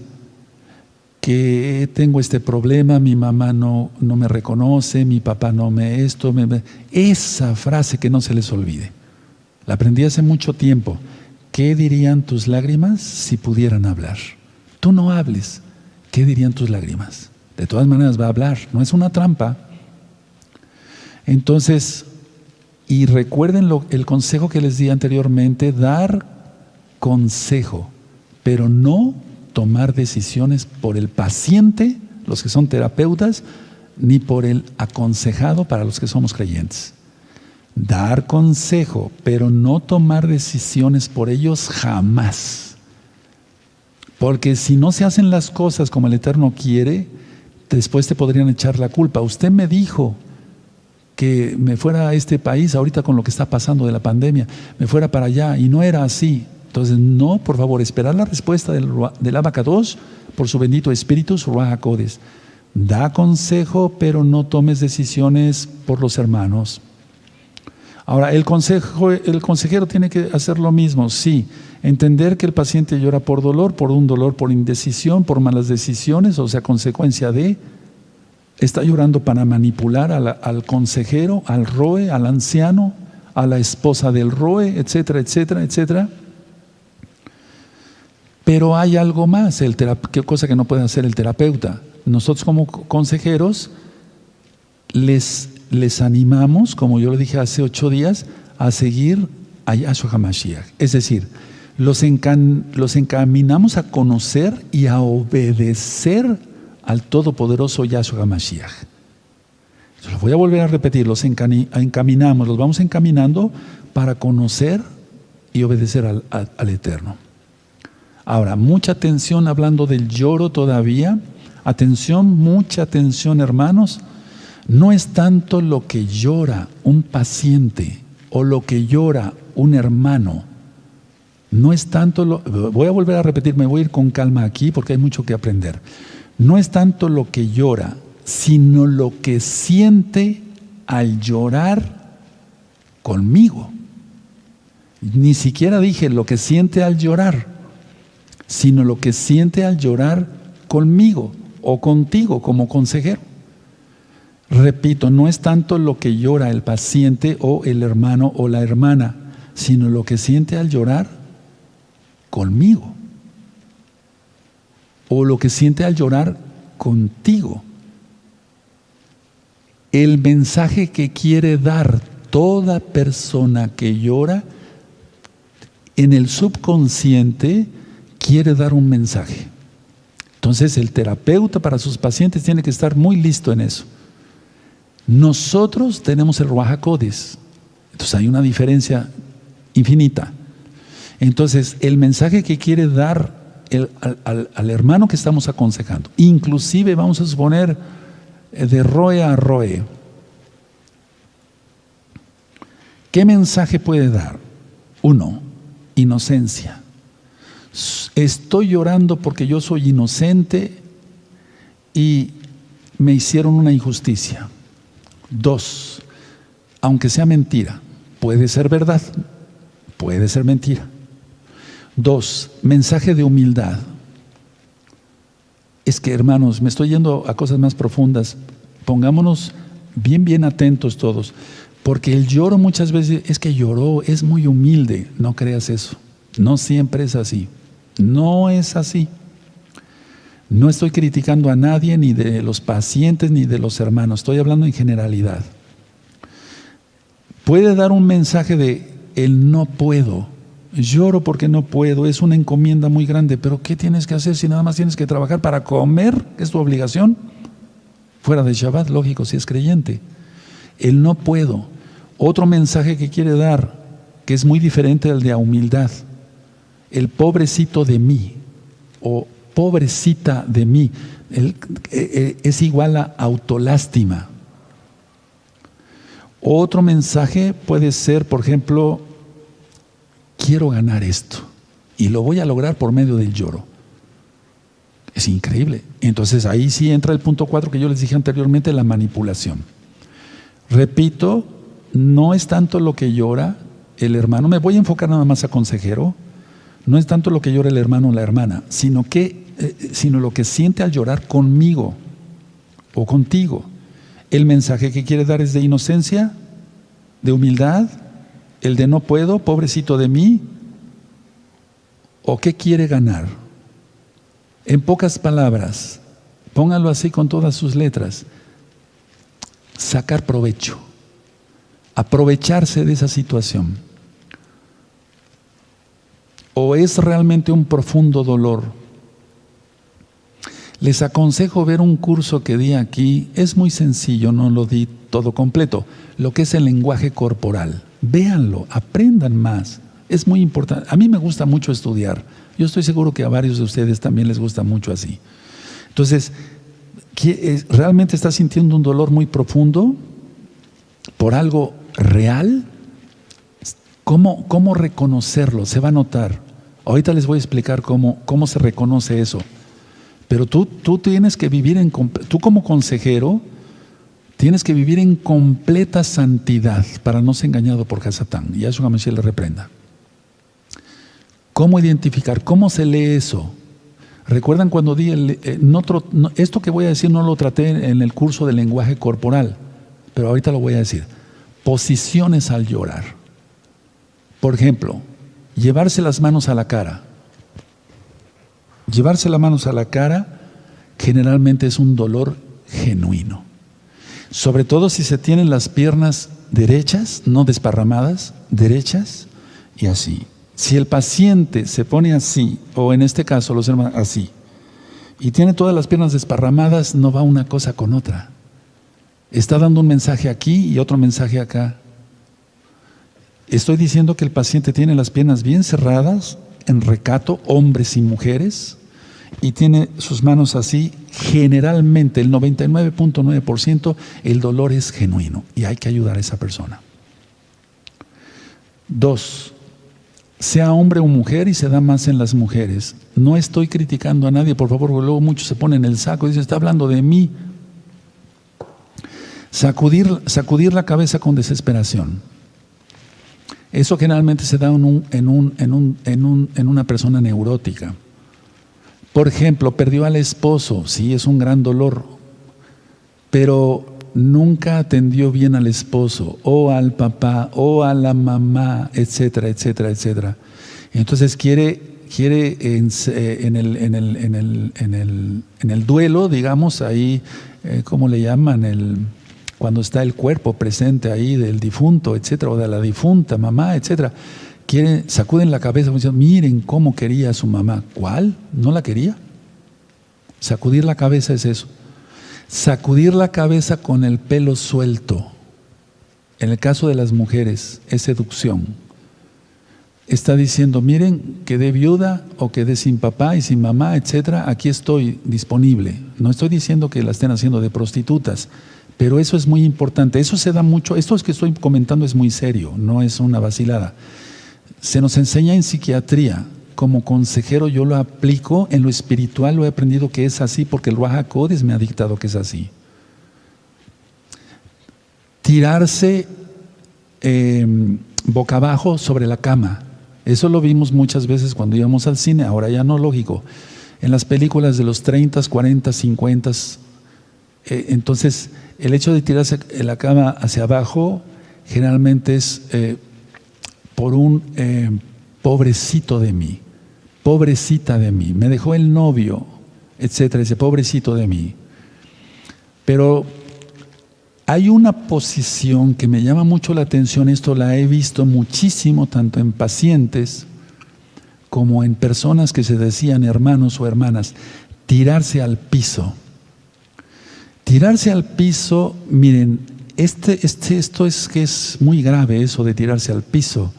que tengo este problema, mi mamá no me reconoce, mi papá no me esto. Esa frase que no se les olvide. La aprendí hace mucho tiempo. ¿Qué dirían tus lágrimas si pudieran hablar? Tú no hables. ¿Qué dirían tus lágrimas? De todas maneras va a hablar, no es una trampa. Entonces, y recuerden el consejo que les di anteriormente, dar consejo, pero no tomar decisiones por el paciente, los que son terapeutas, ni por el aconsejado para los que somos creyentes. Dar consejo, pero no tomar decisiones por ellos jamás. Porque si no se hacen las cosas como el Eterno quiere, después te podrían echar la culpa. Usted me dijo que me fuera a este país, ahorita con lo que está pasando de la pandemia, me fuera para allá, y no era así. Entonces, no, por favor, esperar la respuesta del Abacados por su bendito Espíritu, su Ruach HaKodesh. Da consejo, pero no tomes decisiones por los hermanos. Ahora, el consejero tiene que hacer lo mismo, sí. Entender que el paciente llora por dolor, por indecisión, por malas decisiones, o sea, consecuencia de, está llorando para manipular al consejero, al roe, al anciano, a la esposa del roe, etcétera, etcétera, etcétera. Pero hay algo más, ¿qué cosa que no puede hacer el terapeuta? Nosotros como consejeros les animamos, como yo le dije hace 8 días, a seguir a Yahshua HaMashiach. Es decir, los encaminamos a conocer y a obedecer al todopoderoso Yahshua HaMashiach. Lo voy a volver a repetir, los vamos encaminando para conocer y obedecer al Eterno. Ahora, mucha atención hablando del lloro todavía. Atención, mucha atención, hermanos. No es tanto lo que llora un paciente o lo que llora un hermano. No es tanto voy a volver a repetir, me voy a ir con calma aquí porque hay mucho que aprender. No es tanto lo que llora, sino lo que siente al llorar conmigo. Ni siquiera dije lo que siente al llorar, sino lo que siente al llorar conmigo o contigo como consejero. Repito, no es tanto lo que llora el paciente o el hermano o la hermana, sino lo que siente al llorar conmigo o lo que siente al llorar contigo. El mensaje que quiere dar toda persona que llora en el subconsciente quiere dar un mensaje. Entonces el terapeuta para sus pacientes tiene que estar muy listo en eso. Nosotros tenemos el Ruach HaKodesh, entonces hay una diferencia infinita. Entonces el mensaje que quiere dar al hermano que estamos aconsejando, inclusive vamos a suponer de roe a roe, ¿qué mensaje puede dar? 1, inocencia. Estoy llorando porque yo soy inocente y me hicieron una injusticia. 2, aunque sea mentira, puede ser verdad, puede ser mentira. 2, mensaje de humildad. Es que, hermanos, me estoy yendo a cosas más profundas. Pongámonos bien atentos todos, porque el lloro muchas veces es que lloró, es muy humilde. No creas eso, no siempre es así, no es así. No estoy criticando a nadie, ni de los pacientes, ni de los hermanos, estoy hablando en generalidad. Puede dar un mensaje de el no puedo, lloro porque no puedo, es una encomienda muy grande, pero ¿qué tienes que hacer si nada más tienes que trabajar para comer? ¿Es tu obligación? Fuera de Shabbat, lógico, si es creyente. El no puedo. Otro mensaje que quiere dar, que es muy diferente al de la humildad, el pobrecito de mí, o pobrecita de mí, es igual a autolástima. Otro mensaje puede ser, por ejemplo, quiero ganar esto y lo voy a lograr por medio del lloro. Es increíble. Entonces ahí sí entra el punto 4 que yo les dije anteriormente, la manipulación. Repito, no es tanto lo que llora el hermano, me voy a enfocar nada más a consejero, no es tanto lo que llora el hermano o la hermana, sino lo que siente al llorar conmigo o contigo. El mensaje que quiere dar es de inocencia, de humildad, el de no puedo, pobrecito de mí, o qué quiere ganar. En pocas palabras, póngalo así con todas sus letras, sacar provecho, aprovecharse de esa situación. ¿O es realmente un profundo dolor? Les aconsejo ver un curso que di aquí, es muy sencillo, no lo di todo completo, lo que es el lenguaje corporal. Véanlo, aprendan más, es muy importante. A mí me gusta mucho estudiar, yo estoy seguro que a varios de ustedes también les gusta mucho así. Entonces, ¿realmente estás sintiendo un dolor muy profundo por algo real? ¿Cómo reconocerlo? Se va a notar. Ahorita les voy a explicar cómo se reconoce eso. Pero tú tienes que vivir tú como consejero, tienes que vivir en completa santidad para no ser engañado por Hasatán. Y a Yahshua Mashiach le reprenda. ¿Cómo identificar? ¿Cómo se lee eso? ¿Recuerdan cuando di esto que voy a decir no lo traté en el curso de lenguaje corporal, pero ahorita lo voy a decir. Posiciones al llorar. Por ejemplo, llevarse las manos a la cara. Llevarse las manos a la cara generalmente es un dolor genuino. Sobre todo si se tienen las piernas derechas, no desparramadas, derechas y así. Si el paciente se pone así, o en este caso los hermanos así, y tiene todas las piernas desparramadas, no va una cosa con otra. Está dando un mensaje aquí y otro mensaje acá. Estoy diciendo que el paciente tiene las piernas bien cerradas, en recato, hombres y mujeres, y tiene sus manos así. Generalmente, el 99.9%, el dolor es genuino y hay que ayudar a esa persona. 2, sea hombre o mujer, y se da más en las mujeres. No estoy criticando a nadie, por favor, porque luego muchos se ponen el saco y dicen, está hablando de mí. Sacudir la cabeza con desesperación. Eso generalmente se da en una persona neurótica. Por ejemplo, perdió al esposo, sí, es un gran dolor, pero nunca atendió bien al esposo, o al papá, o a la mamá, etcétera, etcétera, etcétera. Entonces quiere en el duelo, digamos, ahí, ¿cómo le llaman? Cuando está el cuerpo presente ahí del difunto, etcétera, o de la difunta mamá, etcétera, sacuden la cabeza diciendo, miren cómo quería a su mamá. ¿Cuál? ¿No la quería? Sacudir la cabeza es eso. Sacudir la cabeza con el pelo suelto. En el caso de las mujeres, es seducción. Está diciendo, miren, quedé viuda o quedé sin papá y sin mamá, etcétera, aquí estoy disponible. No estoy diciendo que la estén haciendo de prostitutas, pero eso es muy importante. Eso se da mucho. Esto que estoy comentando es muy serio, no es una vacilada. Se nos enseña en psiquiatría. Como consejero yo lo aplico, en lo espiritual lo he aprendido que es así, porque el Ruach HaKodesh me ha dictado que es así. tirarse boca abajo sobre la cama. Eso lo vimos muchas veces cuando íbamos al cine, ahora ya no, lógico. En las películas de los 30, 40, 50, entonces el hecho de tirarse en la cama hacia abajo generalmente es por un pobrecito de mí, pobrecita de mí, me dejó el novio, etcétera, ese pobrecito de mí. Pero hay una posición que me llama mucho la atención, esto la he visto muchísimo, tanto en pacientes como en personas que se decían hermanos o hermanas, tirarse al piso. Tirarse al piso, miren, esto es que es muy grave eso de tirarse al piso,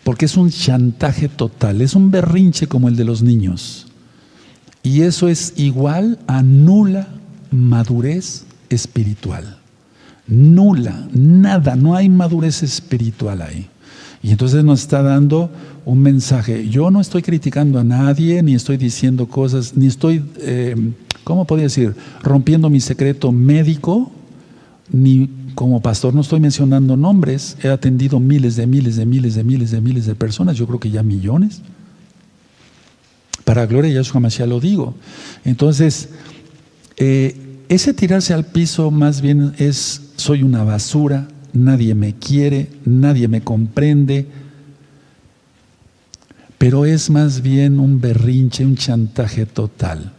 porque es un chantaje total, es un berrinche como el de los niños. Y eso es igual a nula madurez espiritual. Nula, nada, no hay madurez espiritual ahí. Y entonces nos está dando un mensaje. Yo no estoy criticando a nadie, ni estoy diciendo cosas, ni estoy, ¿cómo podría decir? Rompiendo mi secreto médico, ni como pastor no estoy mencionando nombres. He atendido miles de personas, yo creo que ya millones. Para gloria de Yahshua Mashiach lo digo. Entonces, ese tirarse al piso más bien es, soy una basura, nadie me quiere, nadie me comprende, pero es más bien un berrinche, un chantaje total.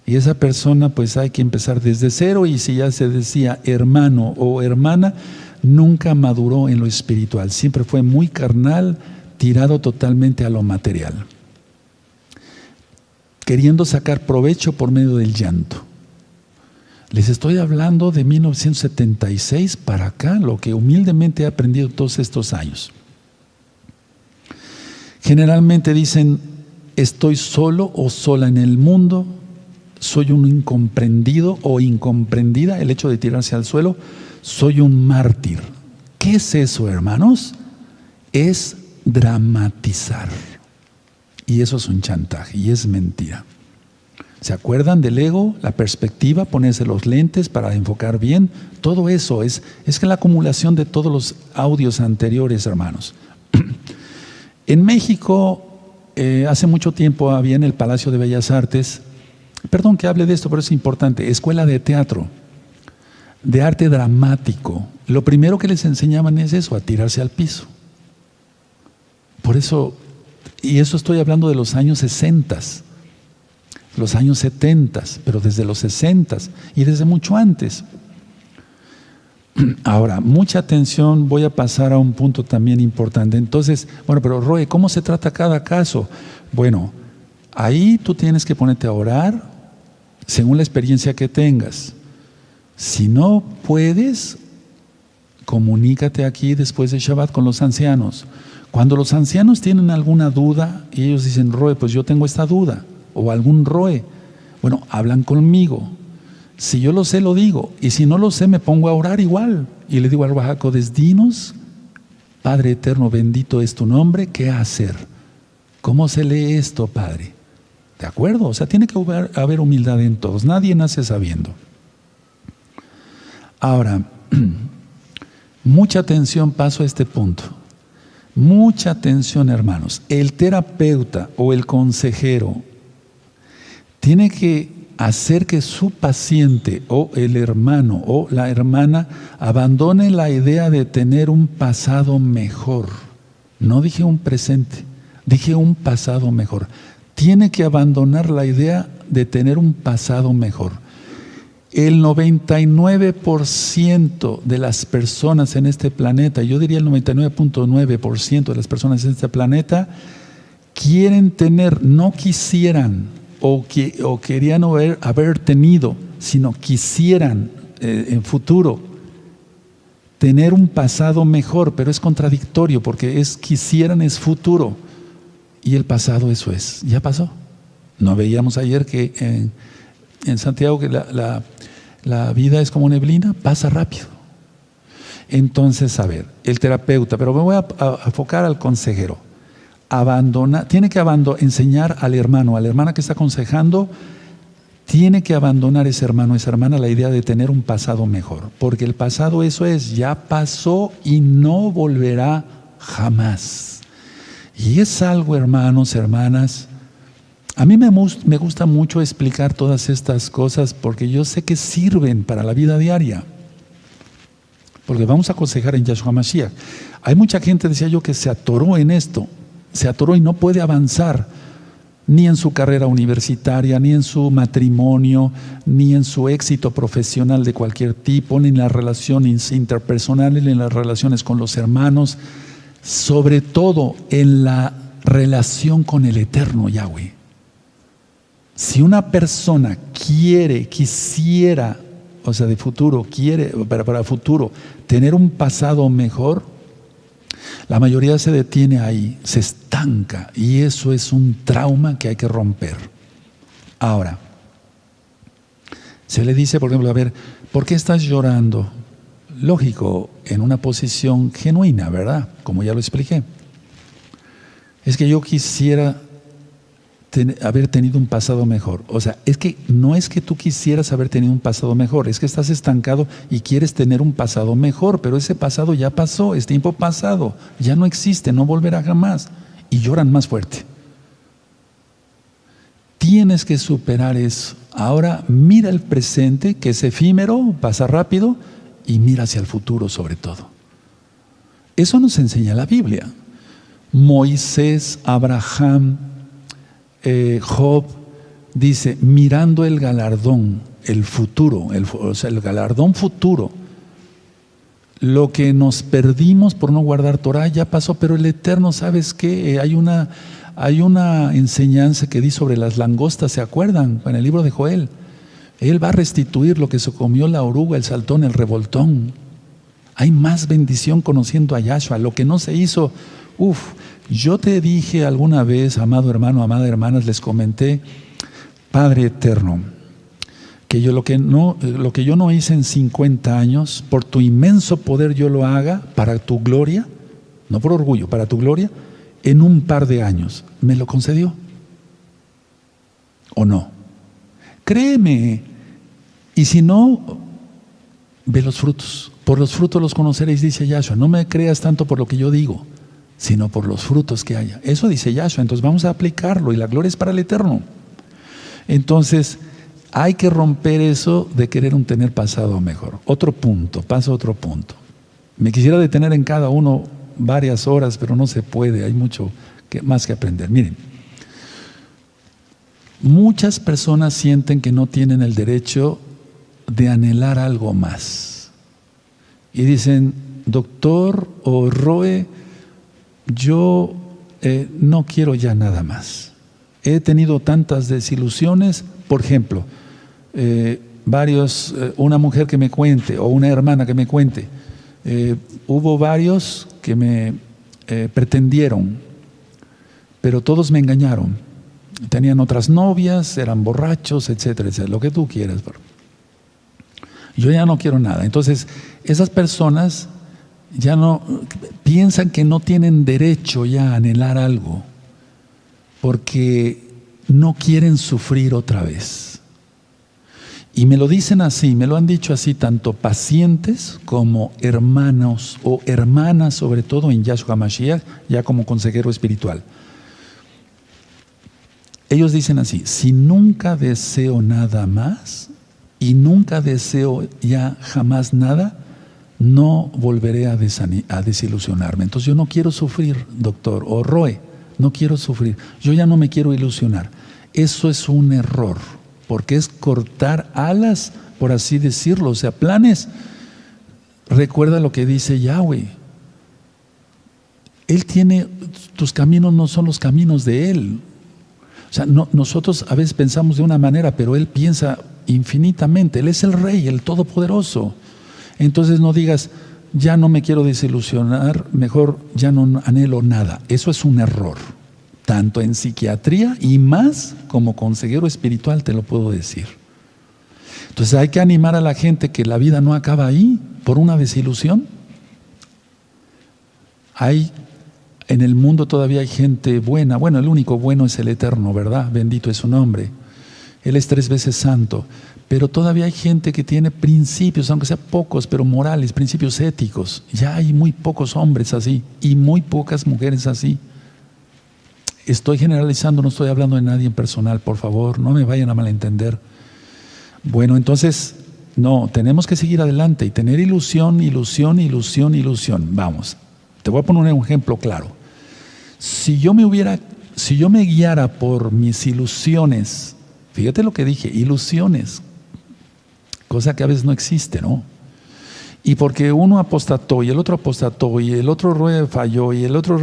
Y esa persona pues hay que empezar desde cero, y si ya se decía hermano o hermana, nunca maduró en lo espiritual, siempre fue muy carnal, tirado totalmente a lo material, queriendo sacar provecho por medio del llanto. Les estoy hablando de 1976 para acá, lo que humildemente he aprendido todos estos años. Generalmente dicen, estoy solo o sola en el mundo, soy un incomprendido o incomprendida, el hecho de tirarse al suelo, soy un mártir. ¿Qué es eso, hermanos? Es dramatizar. Y eso es un chantaje y es mentira. ¿Se acuerdan del ego? La perspectiva, ponerse los lentes para enfocar bien. Todo eso es que la acumulación de todos los audios anteriores, hermanos. En México, hace mucho tiempo había en el Palacio de Bellas Artes, perdón que hable de esto, pero es importante, escuela de teatro, de arte dramático. Lo primero que les enseñaban es eso, a tirarse al piso. Por eso, y eso estoy hablando de los años 60, los años 70, pero desde los 60 y desde mucho antes. Ahora, mucha atención, voy a pasar a un punto también importante. Entonces, bueno, pero Roe, ¿cómo se trata cada caso? Bueno, ahí tú tienes que ponerte a orar según la experiencia que tengas. Si no puedes, comunícate aquí después de Shabbat con los ancianos. Cuando los ancianos tienen alguna duda y ellos dicen, Roe, pues yo tengo esta duda, o algún Roe, bueno, hablan conmigo. Si yo lo sé, lo digo, y si no lo sé, me pongo a orar igual, y le digo al Ruach HaKodesh, dinos, Padre eterno, bendito es tu nombre, ¿qué hacer? ¿Cómo se lee esto, Padre? ¿De acuerdo? O sea, tiene que haber humildad en todos, nadie nace sabiendo. Ahora, mucha atención, paso a este punto. Mucha atención, hermanos. El terapeuta o el consejero tiene que hacer que su paciente o el hermano o la hermana abandone la idea de tener un pasado mejor. No dije un presente, dije un pasado mejor. Tiene que abandonar la idea de tener un pasado mejor. El 99% de las personas en este planeta, yo diría el 99.9% de las personas en este planeta, quieren tener, no quisieran o querían haber tenido, sino quisieran en futuro tener un pasado mejor, pero es contradictorio porque quisieran es futuro y el pasado eso es, ya pasó. No veíamos ayer que en Santiago que la vida es como neblina, pasa rápido. Entonces, a ver, el terapeuta, pero me voy a enfocar al consejero. Tiene que enseñar al hermano, a la hermana que está aconsejando, tiene que abandonar ese hermano, esa hermana, la idea de tener un pasado mejor. Porque el pasado eso es, ya pasó y no volverá jamás. Y es algo, hermanos, hermanas, a mí me gusta mucho explicar todas estas cosas porque yo sé que sirven para la vida diaria. Porque vamos a aconsejar en Yahshua Mashiach. Hay mucha gente, decía yo, que se atoró en esto, se atoró y no puede avanzar ni en su carrera universitaria, ni en su matrimonio, ni en su éxito profesional de cualquier tipo, ni en las relaciones interpersonales, ni en las relaciones con los hermanos, sobre todo en la relación con el eterno Yahweh. Si una persona quisiera, o sea, de futuro, quiere, para futuro, tener un pasado mejor, la mayoría se detiene ahí, se estanca, y eso es un trauma que hay que romper. Ahora, se le dice, por ejemplo, a ver, ¿por qué estás llorando? Lógico, en una posición genuina, ¿verdad? Como ya lo expliqué. Es que yo quisiera haber tenido un pasado mejor. O sea, es que no es que tú quisieras haber tenido un pasado mejor, es que estás estancado y quieres tener un pasado mejor, pero ese pasado ya pasó, es tiempo pasado, ya no existe, no volverá jamás. Y lloran más fuerte. Tienes que superar eso. Ahora mira el presente, que es efímero, pasa rápido, y mira hacia el futuro sobre todo. Eso nos enseña la Biblia. Moisés, Abraham, Job, dice, mirando el galardón, el futuro, o sea, el galardón futuro. Lo que nos perdimos por no guardar Torah ya pasó, pero el Eterno, ¿sabes qué? Hay una enseñanza que di sobre las langostas, ¿se acuerdan? En el libro de Joel. Él va a restituir lo que se comió la oruga, el saltón, el revoltón. Hay más bendición conociendo a Yahshua. Lo que no se hizo, yo te dije alguna vez, amado hermano, amada hermanas, les comenté, Padre eterno, que yo lo que yo no hice en 50 años, por tu inmenso poder yo lo haga para tu gloria, no por orgullo, para tu gloria, en un par de años. ¿Me lo concedió? ¿O no? Créeme. Y si no, ve los frutos. Por los frutos los conoceréis, dice Yahshua. No me creas tanto por lo que yo digo, sino por los frutos que haya. Eso dice Yahshua. Entonces vamos a aplicarlo y la gloria es para el Eterno. Entonces hay que romper eso de querer tener pasado mejor. Otro punto, paso a otro punto. Me quisiera detener en cada uno varias horas, pero no se puede. Hay mucho más que aprender. Miren, muchas personas sienten que no tienen el derecho de anhelar algo más. Y dicen, doctor o Roe, yo no quiero ya nada más. He tenido tantas desilusiones, por ejemplo, una mujer que me cuente o una hermana que me cuente, hubo varios que me pretendieron, pero todos me engañaron. Tenían otras novias, eran borrachos, etcétera, etcétera, lo que tú quieras. Yo ya no quiero nada. Entonces, esas personas ya no piensan que no tienen derecho ya a anhelar algo, porque no quieren sufrir otra vez. Y me lo dicen así, me lo han dicho así tanto pacientes como hermanos o hermanas, sobre todo en Yahshua Mashiach, ya como consejero espiritual. Ellos dicen así, si nunca deseo nada más y nunca deseo ya jamás nada, no volveré a desilusionarme. Entonces yo no quiero sufrir, doctor, o Roe, no quiero sufrir, yo ya no me quiero ilusionar. Eso es un error, porque es cortar alas, por así decirlo, o sea, planes. Recuerda lo que dice Yahweh. Él tiene, tus caminos no son los caminos de Él. O sea, nosotros a veces pensamos de una manera, pero Él piensa infinitamente. Él es el Rey, el Todopoderoso. Entonces no digas, ya no me quiero desilusionar, mejor ya no anhelo nada. Eso es un error, tanto en psiquiatría y más como consejero espiritual te lo puedo decir. Entonces hay que animar a la gente que la vida no acaba ahí por una desilusión. En el mundo todavía hay gente buena. Bueno, el único bueno es el Eterno, ¿verdad? Bendito es su nombre. Él es 3 veces santo, pero todavía hay gente que tiene principios, aunque sea pocos, pero morales, principios éticos. Ya hay muy pocos hombres así y muy pocas mujeres así. Estoy generalizando, no estoy hablando de nadie en personal, por favor, no me vayan a malentender. Bueno, entonces, no, tenemos que seguir adelante y tener ilusión, ilusión, ilusión, ilusión. Vamos, te voy a poner un ejemplo claro. Si yo me guiara por mis ilusiones, fíjate lo que dije, ilusiones, cosa que a veces no existe, ¿no? Y porque uno apostató y el otro apostató y el otro falló y el otro,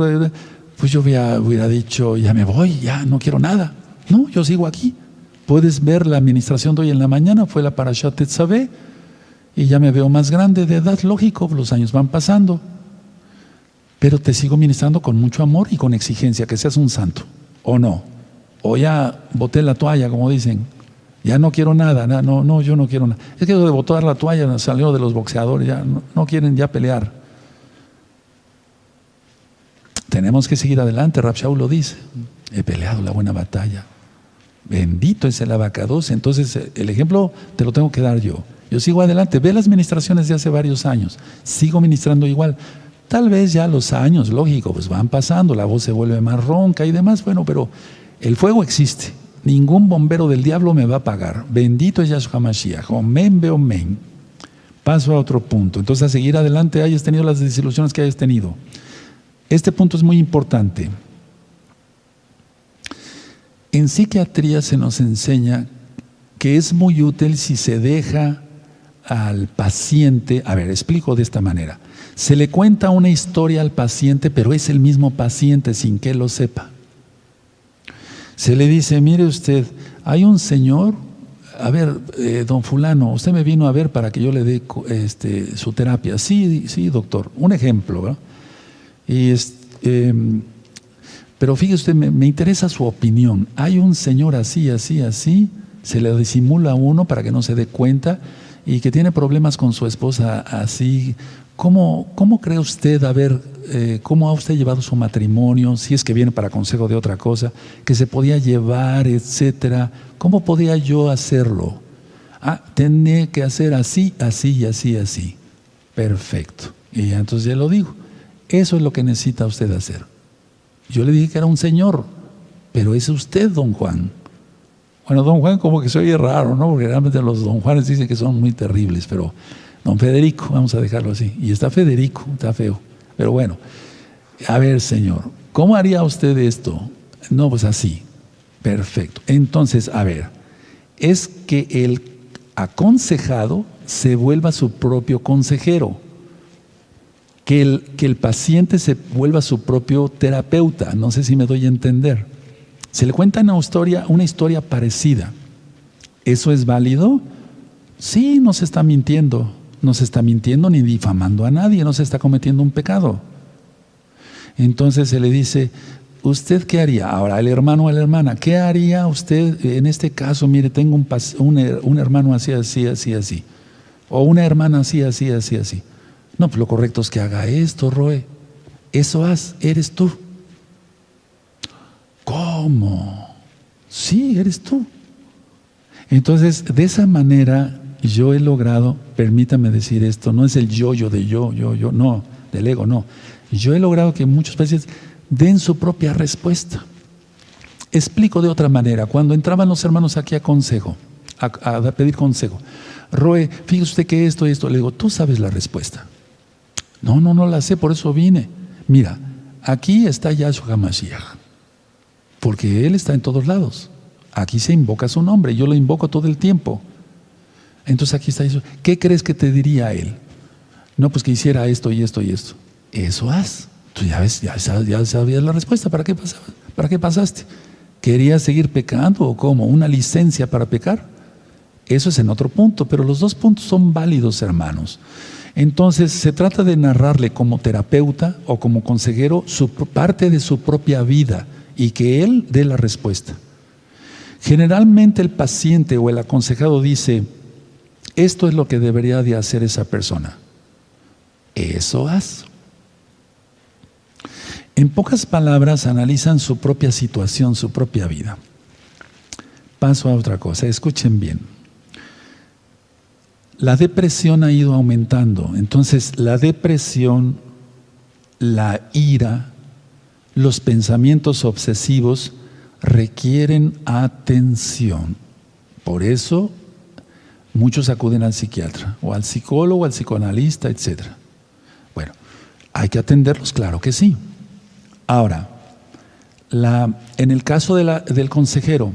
pues yo hubiera dicho, ya me voy, ya no quiero nada. No, yo sigo aquí. Puedes ver la administración de hoy en la mañana, fue la Parashat Tetzaveh, y ya me veo más grande de edad, lógico, los años van pasando. Pero te sigo ministrando con mucho amor y con exigencia, que seas un santo, ¿o no? O ya boté la toalla, como dicen, ya no quiero nada, no, yo no quiero nada. Es que eso de botar la toalla salió de los boxeadores, ya no quieren ya pelear. Tenemos que seguir adelante, Rab Shaul lo dice, he peleado la buena batalla. Bendito es el abacados. Entonces el ejemplo te lo tengo que dar yo. Yo sigo adelante, ve las ministraciones de hace varios años, sigo ministrando igual. Tal vez ya los años, lógico, pues van pasando, la voz se vuelve más ronca y demás, bueno, pero el fuego existe. Ningún bombero del diablo me va a apagar. Bendito es Yahshua Mashiach. Omen be omen. Paso a otro punto. Entonces, a seguir adelante, hayas tenido las desilusiones que hayas tenido. Este punto es muy importante. En psiquiatría se nos enseña que es muy útil si se deja al paciente, a ver, explico de esta manera. Se le cuenta una historia al paciente, pero es el mismo paciente sin que lo sepa. Se le dice, mire usted, hay un señor, a ver, don fulano, usted me vino a ver para que yo le dé su terapia. Sí, doctor, un ejemplo, ¿verdad? Pero fíjese usted, me interesa su opinión. Hay un señor así, se le disimula a uno para que no se dé cuenta y que tiene problemas con su esposa así. ¿Cómo cree usted, cómo ha usted llevado su matrimonio, si es que viene para consejo de otra cosa, que se podía llevar, etcétera? ¿Cómo podía yo hacerlo? Tenía que hacer así, así y así, así. Perfecto. Y entonces ya lo digo. Eso es lo que necesita usted hacer. Yo le dije que era un señor, pero es usted, don Juan. Bueno, don Juan como que se oye raro, ¿no? Porque realmente los don Juanes dicen que son muy terribles, pero don Federico, vamos a dejarlo así. Y está Federico, está feo. Pero bueno, a ver, señor, ¿cómo haría usted esto? No, pues así. Perfecto. Entonces, a ver, es que el aconsejado se vuelva su propio consejero. Que el paciente se vuelva su propio terapeuta. No sé si me doy a entender. Se le cuenta una historia parecida. ¿Eso es válido? Sí, no se está mintiendo. No se está mintiendo ni difamando a nadie. No se está cometiendo un pecado. Entonces se le dice, ¿usted qué haría? Ahora, el hermano o la hermana, ¿qué haría usted en este caso? Mire, tengo un hermano así, así, así, así. O una hermana así, así, así, así. No, pues lo correcto es que haga esto, Roe. Eso eres tú. ¿Cómo? Sí, eres tú. Entonces, de esa manera yo he logrado, permítame decir esto, no es el yo de yo, no, del ego, no. Yo he logrado que muchos pacientes den su propia respuesta. Explico de otra manera. Cuando entraban los hermanos aquí a consejo, a pedir consejo, Roe, fíjese usted que esto y esto, le digo, tú sabes la respuesta. No la sé, por eso vine. Mira, aquí está Yahshua Mashiach, porque Él está en todos lados. Aquí se invoca su nombre, yo lo invoco todo el tiempo. Entonces aquí está eso. ¿Qué crees que te diría Él? No, pues que hiciera esto y esto y esto. Eso haz. Tú ya ves, ya sabías la respuesta. ¿Para qué pasabas? ¿Para qué pasaste? ¿Querías seguir pecando o cómo? ¿Una licencia para pecar? Eso es en otro punto, pero los dos puntos son válidos, hermanos. Entonces se trata de narrarle como terapeuta o como consejero parte de su propia vida y que él dé la respuesta. Generalmente el paciente o el aconsejado dice, esto es lo que debería de hacer esa persona. Eso haz. En pocas palabras analizan su propia situación, su propia vida. paso a otra cosa. Escuchen bien. La depresión ha ido aumentando. Entonces, la depresión, la ira, los pensamientos obsesivos requieren atención. Por eso, muchos acuden al psiquiatra, o al psicólogo, al psicoanalista, etc. Bueno, ¿hay que atenderlos? Claro que sí. Ahora, en el caso del consejero,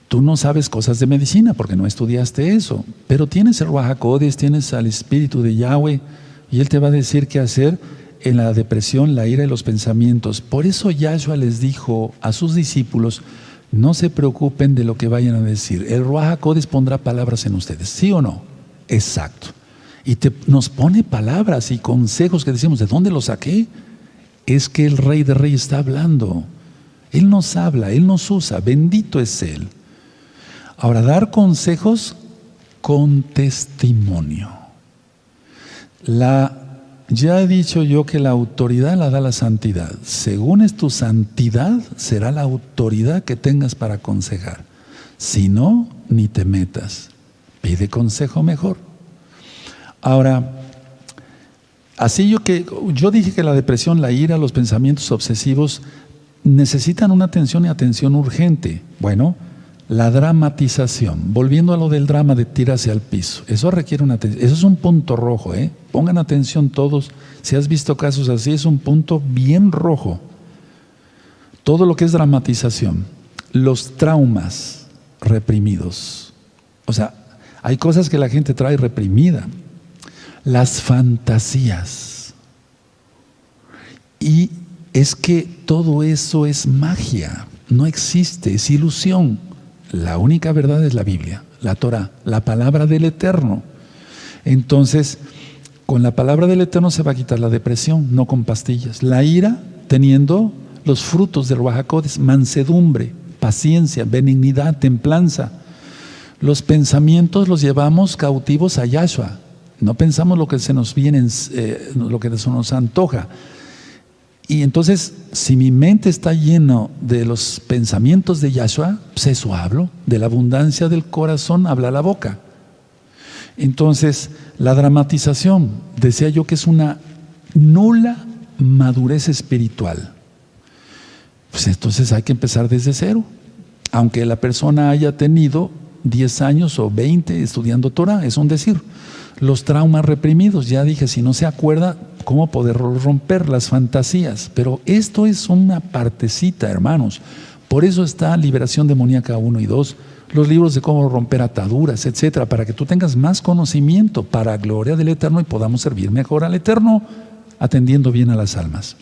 tú no sabes cosas de medicina porque no estudiaste eso, pero tienes el Ruach HaKodesh, tienes al Espíritu de Yahweh y Él te va a decir qué hacer en la depresión, la ira y los pensamientos. Por eso Yahshua les dijo a sus discípulos, no se preocupen de lo que vayan a decir. El Ruach HaKodesh pondrá palabras en ustedes, ¿sí o no? Exacto. Y nos pone palabras y consejos que decimos, ¿de dónde los saqué? Es que el Rey de Reyes está hablando. Él nos habla, Él nos usa, bendito es Él. Ahora, dar consejos con testimonio. Ya he dicho yo que la autoridad la da la santidad. Según es tu santidad, será la autoridad que tengas para aconsejar. Si no, ni te metas. Pide consejo mejor. Ahora, yo dije que la depresión, la ira, los pensamientos obsesivos necesitan una atención y atención urgente. Bueno, la dramatización, volviendo a lo del drama de tirarse al piso, eso requiere una atención, eso es un punto rojo, pongan atención todos, si has visto casos así, es un punto bien rojo. Todo lo que es dramatización, los traumas reprimidos, o sea, hay cosas que la gente trae reprimida, las fantasías, y es que todo eso es magia, no existe, es ilusión. La única verdad es la Biblia, la Torah, la palabra del Eterno. Entonces, con la palabra del Eterno se va a quitar la depresión, no con pastillas. La ira, teniendo los frutos del Ruach HaKodesh, mansedumbre, paciencia, benignidad, templanza. Los pensamientos los llevamos cautivos a Yahshua. No pensamos lo que se nos viene, lo que se nos antoja. Y entonces, si mi mente está llena de los pensamientos de Yahshua, pues eso hablo. De la abundancia del corazón habla la boca. Entonces, la dramatización, decía yo que es una nula madurez espiritual. Pues entonces hay que empezar desde cero. Aunque la persona haya tenido 10 años o 20 estudiando Torah, es un decir. Los traumas reprimidos, ya dije, si no se acuerda, ¿cómo poder romper las fantasías? Pero esto es una partecita, hermanos. Por eso está Liberación Demoníaca 1 y 2, los libros de cómo romper ataduras, etcétera, para que tú tengas más conocimiento para gloria del Eterno y podamos servir mejor al Eterno, atendiendo bien a las almas.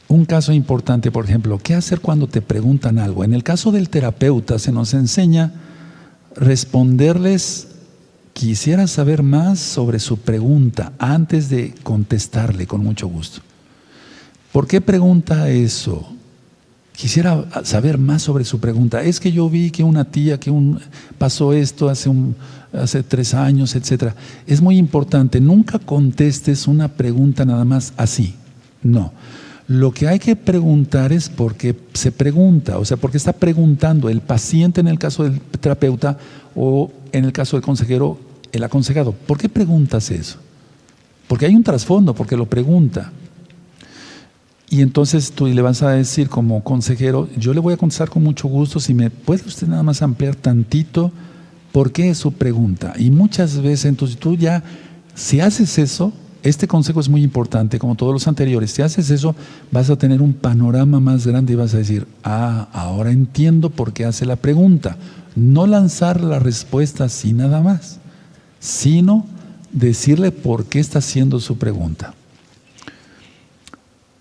Un caso importante, por ejemplo, ¿qué hacer cuando te preguntan algo? En el caso del terapeuta se nos enseña responderles. Quisiera saber más sobre su pregunta antes de contestarle con mucho gusto. ¿Por qué pregunta eso? Quisiera saber más sobre su pregunta. Es que yo vi que una tía pasó esto hace 3 años, etc. Es muy importante, nunca contestes una pregunta nada más así. No. Lo que hay que preguntar es por qué se pregunta, o sea, por qué está preguntando el paciente en el caso del terapeuta o en el caso del consejero, el aconsejado. ¿Por qué preguntas eso? Porque hay un trasfondo, porque lo pregunta. Y entonces tú le vas a decir como consejero, yo le voy a contestar con mucho gusto, si me puede usted nada más ampliar tantito, ¿por qué es su pregunta? Y muchas veces, entonces tú ya, si haces eso, este consejo es muy importante, como todos los anteriores. Si haces eso, vas a tener un panorama más grande y vas a decir, ahora entiendo por qué hace la pregunta. No lanzar la respuesta así nada más, sino decirle por qué está haciendo su pregunta.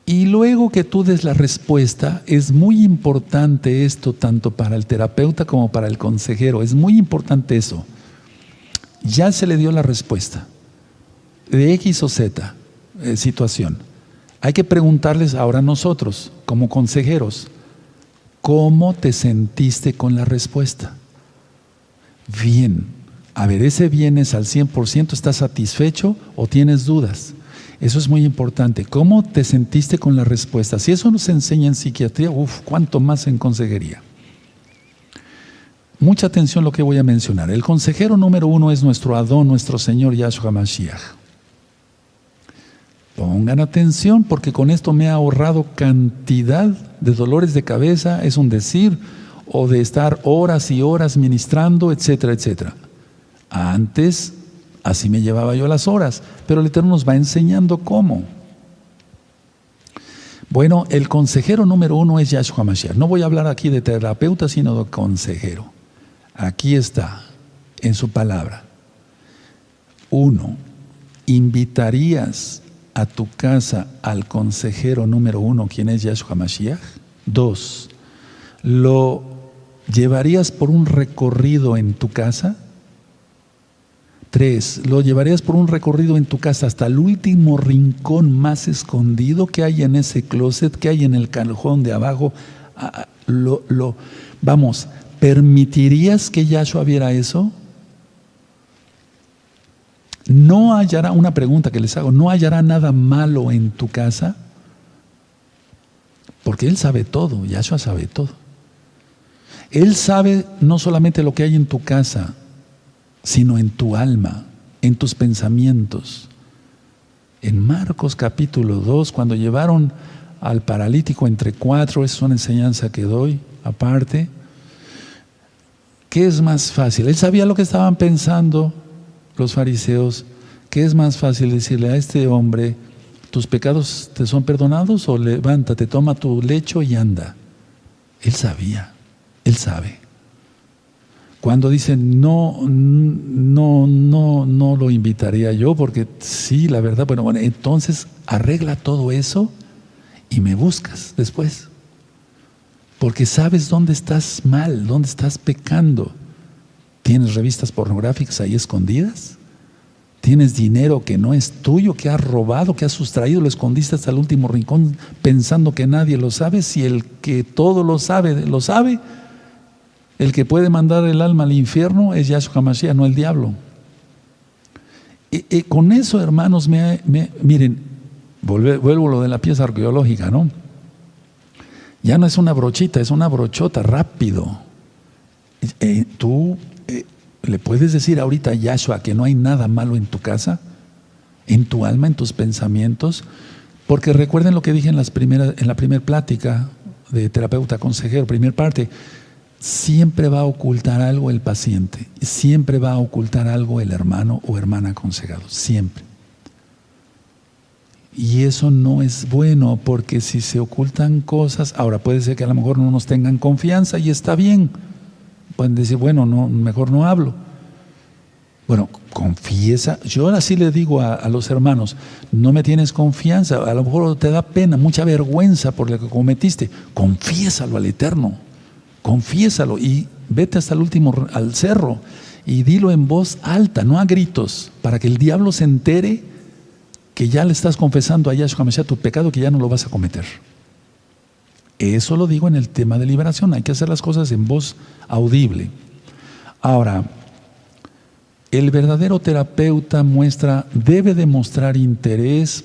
Y luego que tú des la respuesta, es muy importante esto tanto para el terapeuta como para el consejero. Es muy importante eso. Ya se le dio la respuesta de X o Z situación. Hay que preguntarles ahora nosotros, como consejeros, ¿cómo te sentiste con la respuesta? Bien. A ver, ¿ese bien es al 100%? ¿Estás satisfecho o tienes dudas? Eso es muy importante. ¿Cómo te sentiste con la respuesta? Si eso nos enseña en psiquiatría, cuánto más en consejería. Mucha atención a lo que voy a mencionar. El consejero número 1 es nuestro Adón, nuestro Señor Yahshua Mashiach. Pongan atención porque con esto me ha ahorrado cantidad de dolores de cabeza, es un decir, o de estar horas y horas ministrando, etcétera, etcétera. Antes, así me llevaba yo las horas, pero el Eterno nos va enseñando cómo. Bueno, el consejero número 1 es Yahshua Mashiach. No voy a hablar aquí de terapeuta, sino de consejero. Aquí está, en su palabra. 1. ¿Invitarías a tu casa al consejero número 1, quien es Yahshua Mashiach? 2. ¿Lo llevarías por un recorrido en tu casa? 3. ¿Lo llevarías por un recorrido en tu casa hasta el último rincón más escondido que hay en ese closet, que hay en el cajón de abajo? Vamos, ¿permitirías que Yahshua viera eso? ¿No hallará, una pregunta que les hago, no hallará nada malo en tu casa? Porque Él sabe todo, Yahshua sabe todo. Él sabe no solamente lo que hay en tu casa, sino en tu alma, en tus pensamientos. En Marcos capítulo 2, cuando llevaron al paralítico entre 4, esa es una enseñanza que doy aparte. ¿Qué es más fácil? Él sabía lo que estaban pensando los fariseos. ¿Qué es más fácil decirle a este hombre, tus pecados te son perdonados, o levántate, toma tu lecho y anda? Él sabía, él sabe. Cuando dicen no lo invitaría yo, porque sí, la verdad, bueno, entonces arregla todo eso y me buscas después. Porque sabes dónde estás mal, dónde estás pecando. ¿Tienes revistas pornográficas ahí escondidas? ¿Tienes dinero que no es tuyo, que has robado, que has sustraído, lo escondiste hasta el último rincón pensando que nadie lo sabe? Si el que todo lo sabe, lo sabe. El que puede mandar el alma al infierno es Yahshua Mashiach, no el diablo. Con eso, hermanos, miren, vuelvo a lo de la pieza arqueológica, ¿no? Ya no es una brochita, es una brochota, rápido. Tú le puedes decir ahorita a Yahshua que no hay nada malo en tu casa, en tu alma, en tus pensamientos, porque recuerden lo que dije en la primera plática de terapeuta consejero, primera parte. Siempre va a ocultar algo el paciente, siempre va a ocultar algo el hermano o hermana aconsejado, siempre. Y eso no es bueno, porque si se ocultan cosas, ahora puede ser que a lo mejor no nos tengan confianza y está bien. Pueden decir, bueno, no, mejor no hablo. Bueno, confiesa. Yo ahora sí le digo a los hermanos, no me tienes confianza, a lo mejor te da pena, mucha vergüenza por lo que cometiste. Confiésalo al Eterno. Confiésalo y vete hasta el último, al cerro, y dilo en voz alta, no a gritos, para que el diablo se entere que ya le estás confesando a Yahshua Mashiach tu pecado, que ya no lo vas a cometer. Eso lo digo en el tema de liberación, hay que hacer las cosas en voz audible. Ahora, el verdadero terapeuta debe demostrar interés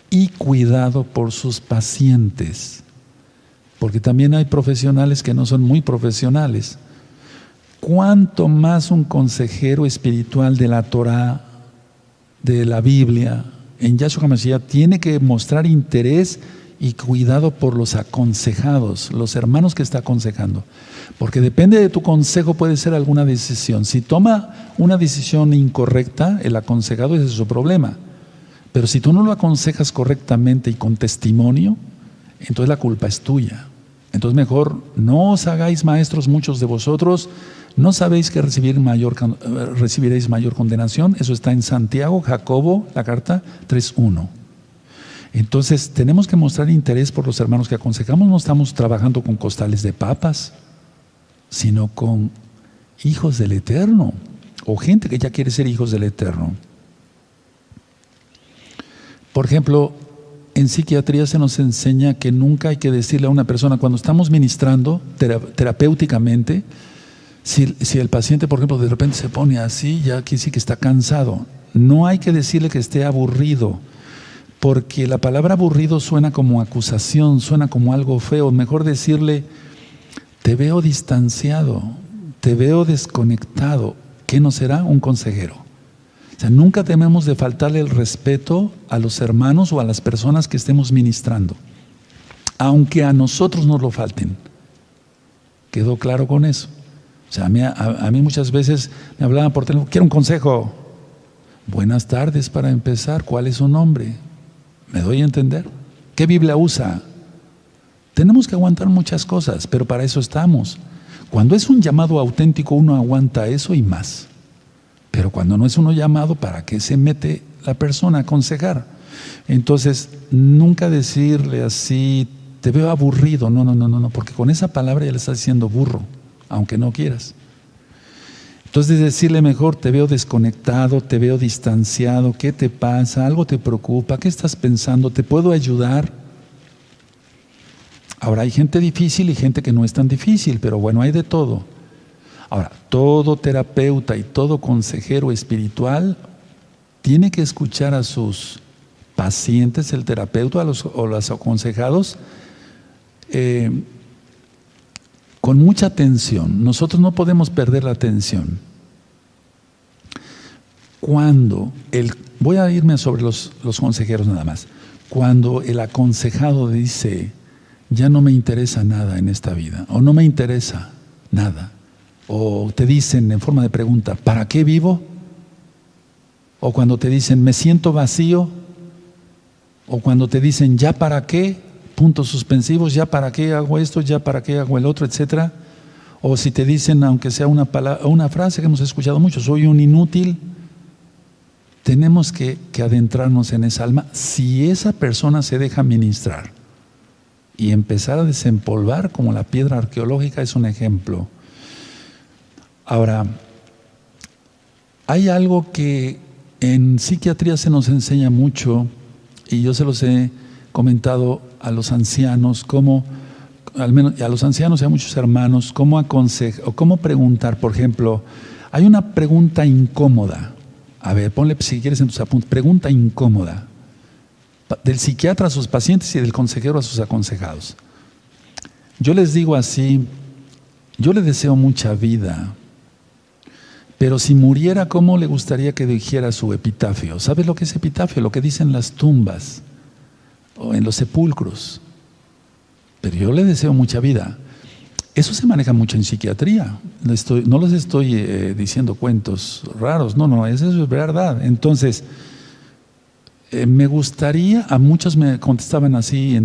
y cuidado por sus pacientes. Porque también hay profesionales que no son muy profesionales. Cuanto más un consejero espiritual de la Torah, de la Biblia, en Yahshua Mashiach, tiene que mostrar interés y cuidado por los aconsejados, los hermanos que está aconsejando. Porque depende de tu consejo, puede ser alguna decisión. Si toma una decisión incorrecta, el aconsejado, ese es su problema. Pero si tú no lo aconsejas correctamente y con testimonio, entonces la culpa es tuya. Entonces mejor no os hagáis maestros muchos de vosotros, no sabéis que recibiréis mayor condenación. Eso está en Santiago, Jacobo, la carta 3:1. Entonces tenemos que mostrar interés por los hermanos que aconsejamos. No estamos trabajando con costales de papas, sino con hijos del Eterno, o gente que ya quiere ser hijos del Eterno. Por ejemplo, en psiquiatría se nos enseña que nunca hay que decirle a una persona, cuando estamos ministrando terapéuticamente, si el paciente, por ejemplo, de repente se pone así, ya aquí sí que está cansado, no hay que decirle que esté aburrido, porque la palabra aburrido suena como acusación, suena como algo feo. Mejor decirle, te veo distanciado, te veo desconectado. ¿Qué no será? Un consejero. O sea, nunca debemos de faltarle el respeto a los hermanos o a las personas que estemos ministrando, aunque a nosotros nos lo falten. ¿Quedó claro con eso? O sea, a mí muchas veces me hablaban por teléfono, quiero un consejo. Buenas tardes para empezar, ¿cuál es su nombre? ¿Me doy a entender? ¿Qué Biblia usa? Tenemos que aguantar muchas cosas, pero para eso estamos. Cuando es un llamado auténtico, uno aguanta eso y más. Pero cuando no es uno llamado, ¿para qué se mete la persona a aconsejar? Entonces, nunca decirle así, te veo aburrido. No, porque con esa palabra ya le estás diciendo burro, aunque no quieras. Entonces decirle mejor, te veo desconectado, te veo distanciado, ¿qué te pasa? ¿Algo te preocupa? ¿Qué estás pensando? ¿Te puedo ayudar? Ahora hay gente difícil y gente que no es tan difícil, pero bueno, hay de todo. Ahora, todo terapeuta y todo consejero espiritual tiene que escuchar a sus pacientes, el terapeuta o los aconsejados, con mucha atención. Nosotros no podemos perder la atención. Voy a irme sobre los consejeros nada más. Cuando el aconsejado dice, ya no me interesa nada en esta vida, o no me interesa nada, o te dicen en forma de pregunta, ¿para qué vivo? O cuando te dicen, me siento vacío, o cuando te dicen, ¿ya para qué? Puntos suspensivos, ¿ya para qué hago esto? ¿Ya para qué hago el otro? Etcétera. O si te dicen, aunque sea una frase que hemos escuchado mucho, soy un inútil. Tenemos que adentrarnos en esa alma. Si esa persona se deja ministrar y empezar a desempolvar, como la piedra arqueológica es un ejemplo. Ahora, hay algo que en psiquiatría se nos enseña mucho, y yo se los he comentado a los ancianos, al menos a los ancianos y a muchos hermanos, cómo aconsejar o cómo preguntar. Por ejemplo, hay una pregunta incómoda. A ver, ponle si quieres en tus apuntes, pregunta incómoda. Del psiquiatra a sus pacientes y del consejero a sus aconsejados. Yo les digo así, yo le deseo mucha vida, pero si muriera, ¿cómo le gustaría que dijera su epitafio? ¿Sabes lo que es epitafio? Lo que dicen las tumbas o en los sepulcros. Pero yo le deseo mucha vida. Eso se maneja mucho en psiquiatría. No les estoy diciendo cuentos raros, no, eso es verdad. Entonces, me gustaría, a muchos me contestaban así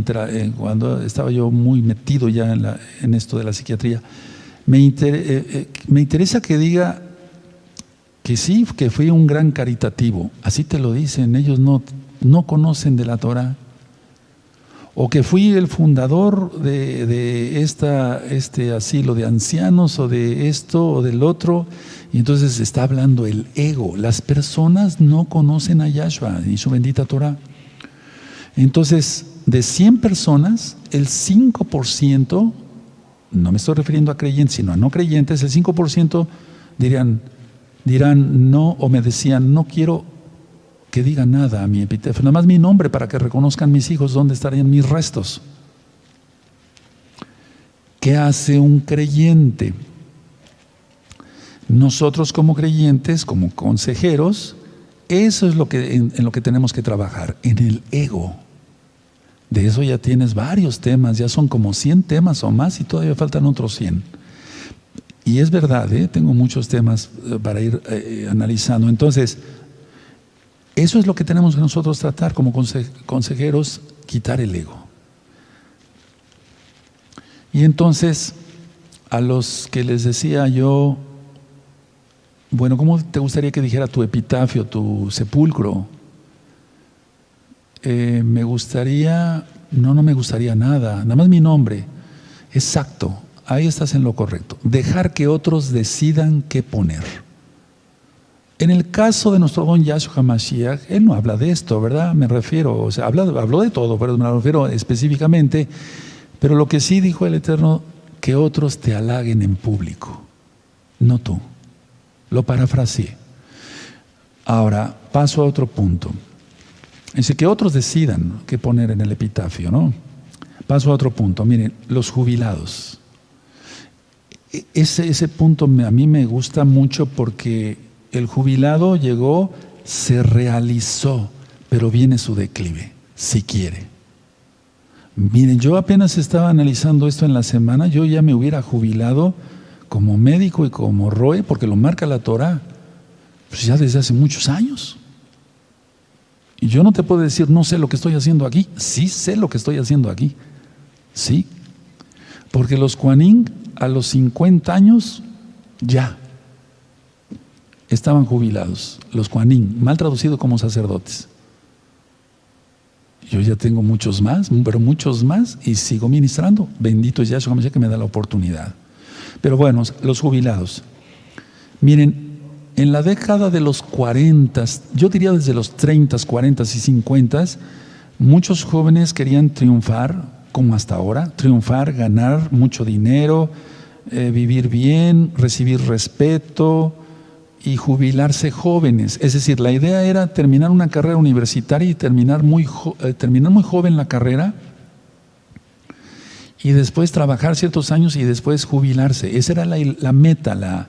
cuando estaba yo muy metido ya en esto de la psiquiatría. Me interesa que diga que sí, que fui un gran caritativo. Así te lo dicen, ellos no conocen de la Torah. O que fui el fundador de este asilo de ancianos, o de esto o del otro. Y entonces está hablando el ego. Las personas no conocen a Yahshua y su bendita Torah. Entonces, de 100 personas, el 5%, no me estoy refiriendo a creyentes, sino a no creyentes, el 5% dirán no, o me decían, no quiero que diga nada a mi epitafio, nada más mi nombre para que reconozcan mis hijos dónde estarían mis restos. ¿Qué hace un creyente? Nosotros como creyentes, como consejeros, eso es en lo que tenemos que trabajar, en el ego. De eso ya tienes varios temas, ya son como 100 temas o más y todavía faltan otros 100. Y es verdad, tengo muchos temas para ir analizando. Entonces, eso es lo que tenemos que nosotros tratar como consejeros, quitar el ego. Y entonces, a los que les decía yo, bueno, ¿cómo te gustaría que dijera tu epitafio, tu sepulcro? No me gustaría nada más mi nombre. Exacto, ahí estás en lo correcto. Dejar que otros decidan qué poner. En el caso de nuestro don Yahshua HaMashiach, él no habla de esto, ¿verdad? Me refiero, o sea, habló de todo, pero me refiero específicamente. Pero lo que sí dijo el Eterno, que otros te halaguen en público, no tú. Lo parafraseé. Ahora, paso a otro punto. Dice que otros decidan qué poner en el epitafio, ¿no? Paso a otro punto. Miren, los jubilados. Ese punto a mí me gusta mucho porque el jubilado llegó, se realizó, pero viene su declive, si quiere. Miren, yo apenas estaba analizando esto en la semana, yo ya me hubiera jubilado como médico y como roe, porque lo marca la Torah, pues ya desde hace muchos años. Y yo no te puedo decir, no sé lo que estoy haciendo aquí. Sí sé lo que estoy haciendo aquí. Sí. Porque los Kohanim a los 50 años ya estaban jubilados. Los Kohanim, mal traducido como sacerdotes. Yo ya tengo muchos más, pero muchos más, y sigo ministrando. Bendito es Yahshua Mashiach que me da la oportunidad. Pero bueno, los jubilados. Miren, en la década de los 40, yo diría desde los 30, 40 y 50, muchos jóvenes querían triunfar, como hasta ahora, triunfar, ganar mucho dinero, vivir bien, recibir respeto y jubilarse jóvenes. Es decir, la idea era terminar una carrera universitaria y terminar muy joven la carrera y después trabajar ciertos años y después jubilarse. Esa era la meta.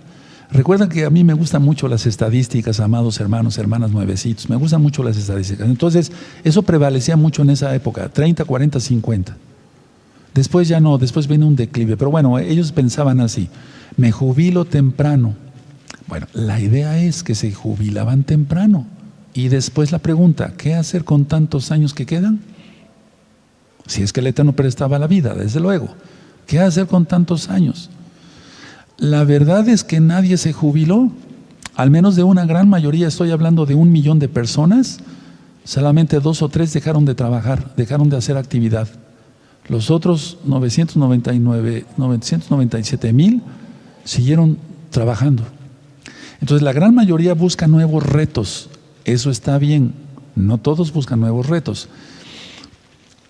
Recuerden que a mí me gustan mucho las estadísticas, amados hermanos, hermanas nuevecitos. Me gustan mucho las estadísticas. Entonces, eso prevalecía mucho en esa época, 30, 40, 50. Después ya no, después viene un declive. Pero bueno, ellos pensaban así, me jubilo temprano. Bueno, la idea es que se jubilaban temprano. Y después la pregunta, ¿qué hacer con tantos años que quedan? Si es que el Eterno prestaba la vida, desde luego. ¿Qué hacer con tantos años? La verdad es que nadie se jubiló, al menos de una gran mayoría, estoy hablando de 1 millón de personas, solamente 2 o 3 dejaron de trabajar, dejaron de hacer actividad. Los otros 997,000 siguieron trabajando. Entonces la gran mayoría busca nuevos retos, eso está bien, no todos buscan nuevos retos.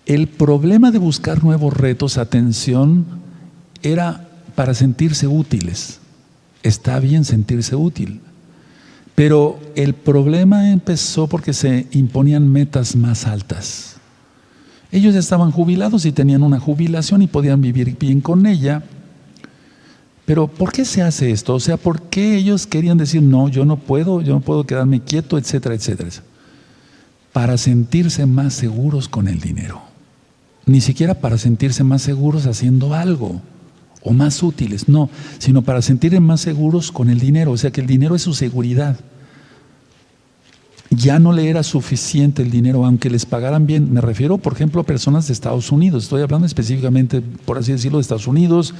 El problema de buscar nuevos retos, atención, era para sentirse útiles. Está bien sentirse útil, pero el problema empezó porque se imponían metas más altas. Ellos estaban jubilados y tenían una jubilación y podían vivir bien con ella, pero ¿por qué se hace esto? O sea, ¿por qué ellos querían decir, no, yo no puedo quedarme quieto, etcétera, etcétera? Para sentirse más seguros con el dinero. Ni siquiera para sentirse más seguros haciendo algo o más útiles, no, sino para sentirse más seguros con el dinero, o sea que el dinero es su seguridad. Ya no le era suficiente el dinero, aunque les pagaran bien. Me refiero, por ejemplo, a personas de Estados Unidos, estoy hablando específicamente, por así decirlo, de Estados Unidos,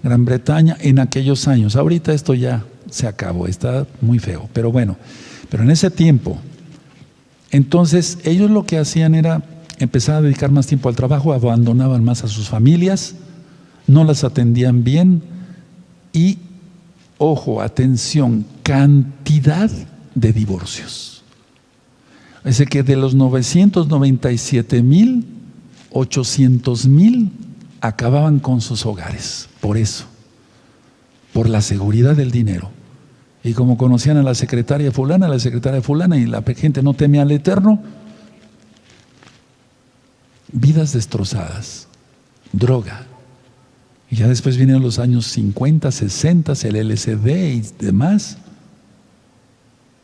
Gran Bretaña, en aquellos años. Ahorita esto ya se acabó, está muy feo, pero bueno, pero en ese tiempo, entonces ellos lo que hacían era empezar a dedicar más tiempo al trabajo, abandonaban más a sus familias, no las atendían bien y, ojo, atención, cantidad de divorcios. Es decir, que de los 997,000, 800,000 acababan con sus hogares, por eso, por la seguridad del dinero. Y como conocían a la secretaria fulana y la gente no teme al Eterno, vidas destrozadas, droga. Y ya después vienen los años 50, 60, el LSD y demás,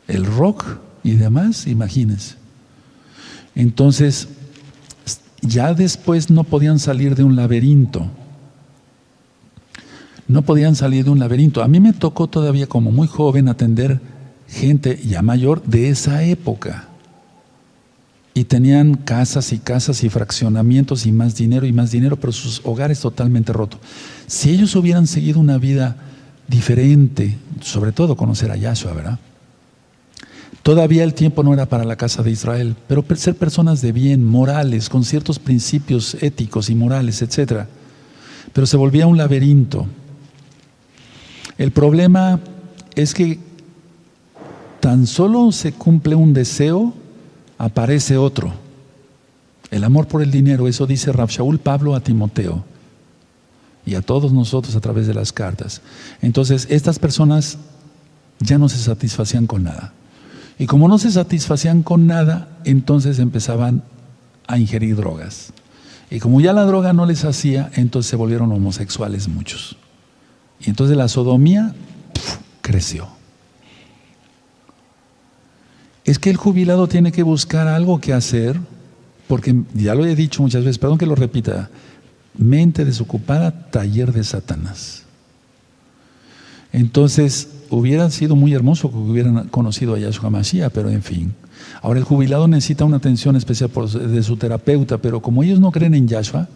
el rock y demás, imagínense. Entonces, ya después no podían salir de un laberinto. No podían salir de un laberinto. A mí me tocó todavía como muy joven atender gente ya mayor de esa época. Y tenían casas y casas y fraccionamientos y más dinero, pero sus hogares totalmente rotos. Si ellos hubieran seguido una vida diferente, sobre todo conocer a Yahshua, ¿verdad? Todavía el tiempo no era para la casa de Israel, pero ser personas de bien, morales, con ciertos principios éticos y morales, etc. Pero se volvía un laberinto. El problema es que tan solo se cumple un deseo, aparece otro. El amor por el dinero, eso dice Rav Shaul Pablo a Timoteo y a todos nosotros a través de las cartas. Entonces, estas personas ya no se satisfacían con nada. Y como no se satisfacían con nada, entonces empezaban a ingerir drogas. Y como ya la droga no les hacía, entonces se volvieron homosexuales muchos. Y entonces la sodomía creció. Es que el jubilado tiene que buscar algo que hacer, porque ya lo he dicho muchas veces, perdón que lo repita, mente desocupada, taller de Satanás. Entonces, hubiera sido muy hermoso que hubieran conocido a Yahshua Mashiach, pero en fin. Ahora el jubilado necesita una atención especial de su terapeuta, pero como ellos no creen en Yahshua,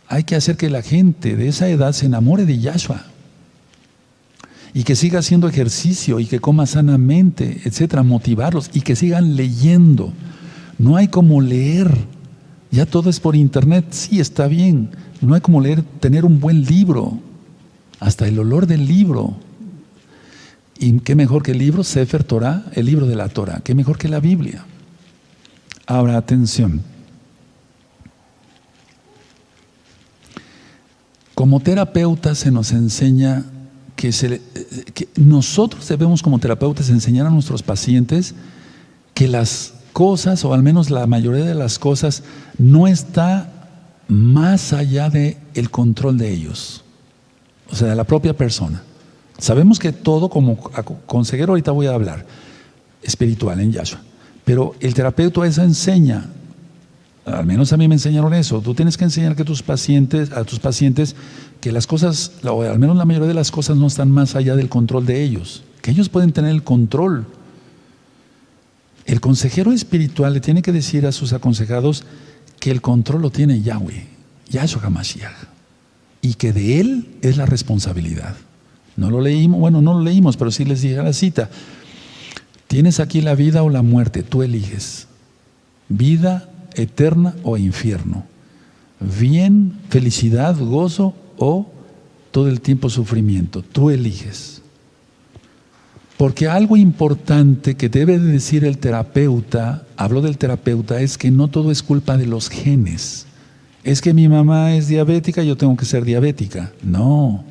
hay que hacer que la gente de esa edad se enamore de Yahshua y que siga haciendo ejercicio y que coma sanamente, etcétera, motivarlos y que sigan leyendo. No hay como leer, ya todo es por internet, sí está bien, no hay como leer, tener un buen libro, hasta el olor del libro. Y qué mejor que el libro Sefer Torah, el libro de la Torah, qué mejor que la Biblia. Ahora, atención. Como terapeutas se nos enseña que nosotros debemos como terapeutas enseñar a nuestros pacientes que las cosas, o al menos la mayoría de las cosas, no está más allá del control de ellos, o sea, de la propia persona. Sabemos que todo, como consejero ahorita voy a hablar, espiritual en Yahshua, pero el terapeuta eso enseña, al menos a mí me enseñaron eso. Tú tienes que enseñar que a tus pacientes que las cosas, o al menos la mayoría de las cosas no están más allá del control de ellos, que ellos pueden tener el control. El consejero espiritual le tiene que decir a sus aconsejados que el control lo tiene Yahweh, Yahshua HaMashiach, y que de él es la responsabilidad. No lo leímos, pero sí les dije la cita. Tienes aquí la vida o la muerte, tú eliges. Vida eterna o infierno. Bien, felicidad, gozo o todo el tiempo sufrimiento. Tú eliges. Porque algo importante que debe de decir el terapeuta, hablo del terapeuta, es que no todo es culpa de los genes. Es que mi mamá es diabética, yo tengo que ser diabética. No.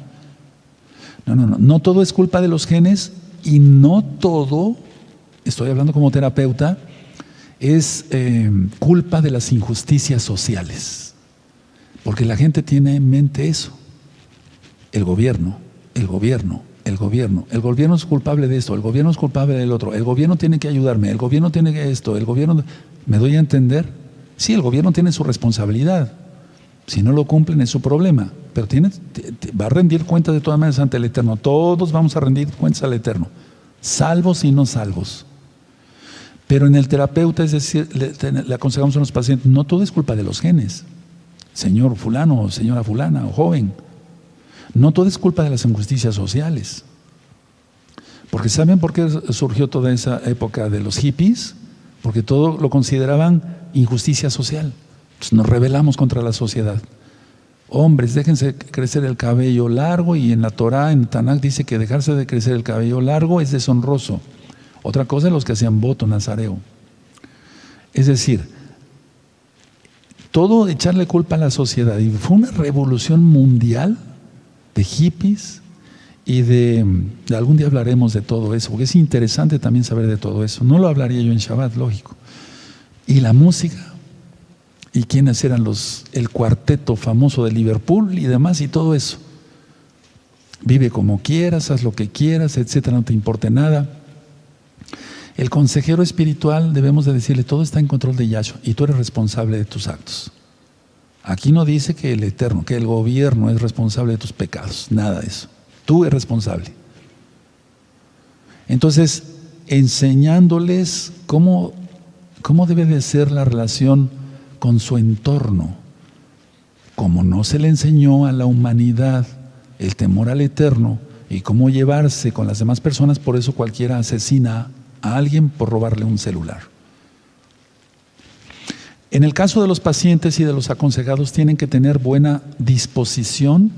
No todo es culpa de los genes y no todo, estoy hablando como terapeuta, es culpa de las injusticias sociales. Porque la gente tiene en mente eso. El gobierno es culpable de esto, el gobierno es culpable del otro, el gobierno tiene que ayudarme, el gobierno tiene que esto, el gobierno... ¿Me doy a entender? Sí, el gobierno tiene su responsabilidad. Si no lo cumplen es su problema, pero va a rendir cuentas de todas maneras ante el Eterno. Todos vamos a rendir cuentas al Eterno, salvos y no salvos. Pero en el terapeuta, es decir, le aconsejamos a los pacientes, no todo es culpa de los genes, señor fulano o señora fulana o joven. No todo es culpa de las injusticias sociales. Porque ¿saben por qué surgió toda esa época de los hippies? Porque todo lo consideraban injusticia social. Entonces nos rebelamos contra la sociedad. Hombres, déjense crecer el cabello largo, y en la Torah, en Tanakh, dice que dejarse de crecer el cabello largo es deshonroso. Otra cosa es los que hacían voto nazareo. Es decir, todo echarle culpa a la sociedad. Y fue una revolución mundial de hippies y de algún día hablaremos de todo eso, porque es interesante también saber de todo eso. No lo hablaría yo en Shabbat, lógico. Y la música. Y quiénes eran el cuarteto famoso de Liverpool y demás y todo eso. Vive como quieras, haz lo que quieras, etcétera, no te importe nada. El consejero espiritual debemos de decirle, todo está en control de Yahshua y tú eres responsable de tus actos. Aquí no dice que el Eterno, que el gobierno es responsable de tus pecados, nada de eso. Tú eres responsable. Entonces, enseñándoles cómo debe de ser la relación con su entorno. Como no se le enseñó a la humanidad el temor al Eterno y cómo llevarse con las demás personas, por eso cualquiera asesina a alguien por robarle un celular. En el caso de los pacientes y de los aconsejados, tienen que tener buena disposición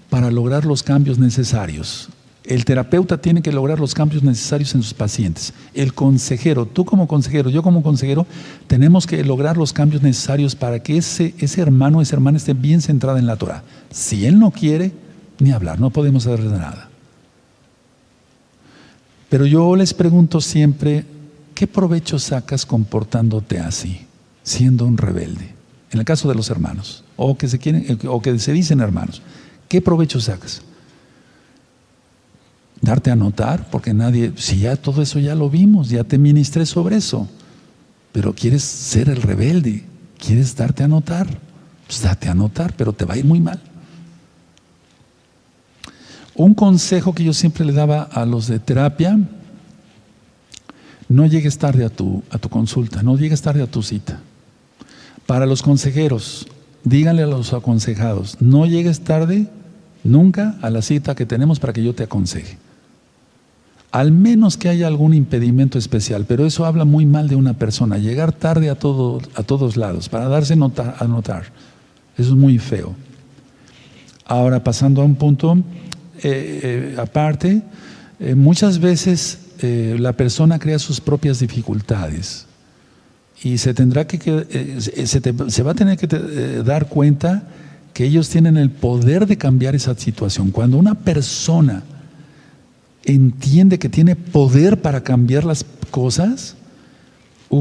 para lograr los cambios necesarios. El terapeuta tiene que lograr los cambios necesarios en sus pacientes. El consejero, tú como consejero, yo como consejero, tenemos que lograr los cambios necesarios para que ese hermano, esa hermana esté bien centrada en la Torah. Si él no quiere, ni hablar, no podemos hacerle nada. Pero yo les pregunto siempre, ¿qué provecho sacas comportándote así, siendo un rebelde? En el caso de los hermanos, o que se dicen hermanos, ¿qué provecho sacas? Darte a notar, porque si ya todo eso ya lo vimos, ya te ministré sobre eso, pero quieres ser el rebelde, quieres darte a notar, pues date a notar, pero te va a ir muy mal. Un consejo que yo siempre le daba a los de terapia: no llegues tarde a tu consulta, no llegues tarde a tu cita. Para los consejeros, díganle a los aconsejados: no llegues tarde nunca a la cita que tenemos para que yo te aconseje. Al menos que haya algún impedimento especial, pero eso habla muy mal de una persona, llegar tarde a todos lados, para darse a notar. Eso es muy feo. Ahora, pasando a un punto aparte, muchas veces la persona crea sus propias dificultades y se va a tener que dar cuenta que ellos tienen el poder de cambiar esa situación. Cuando una persona entiende que tiene poder para cambiar las cosas,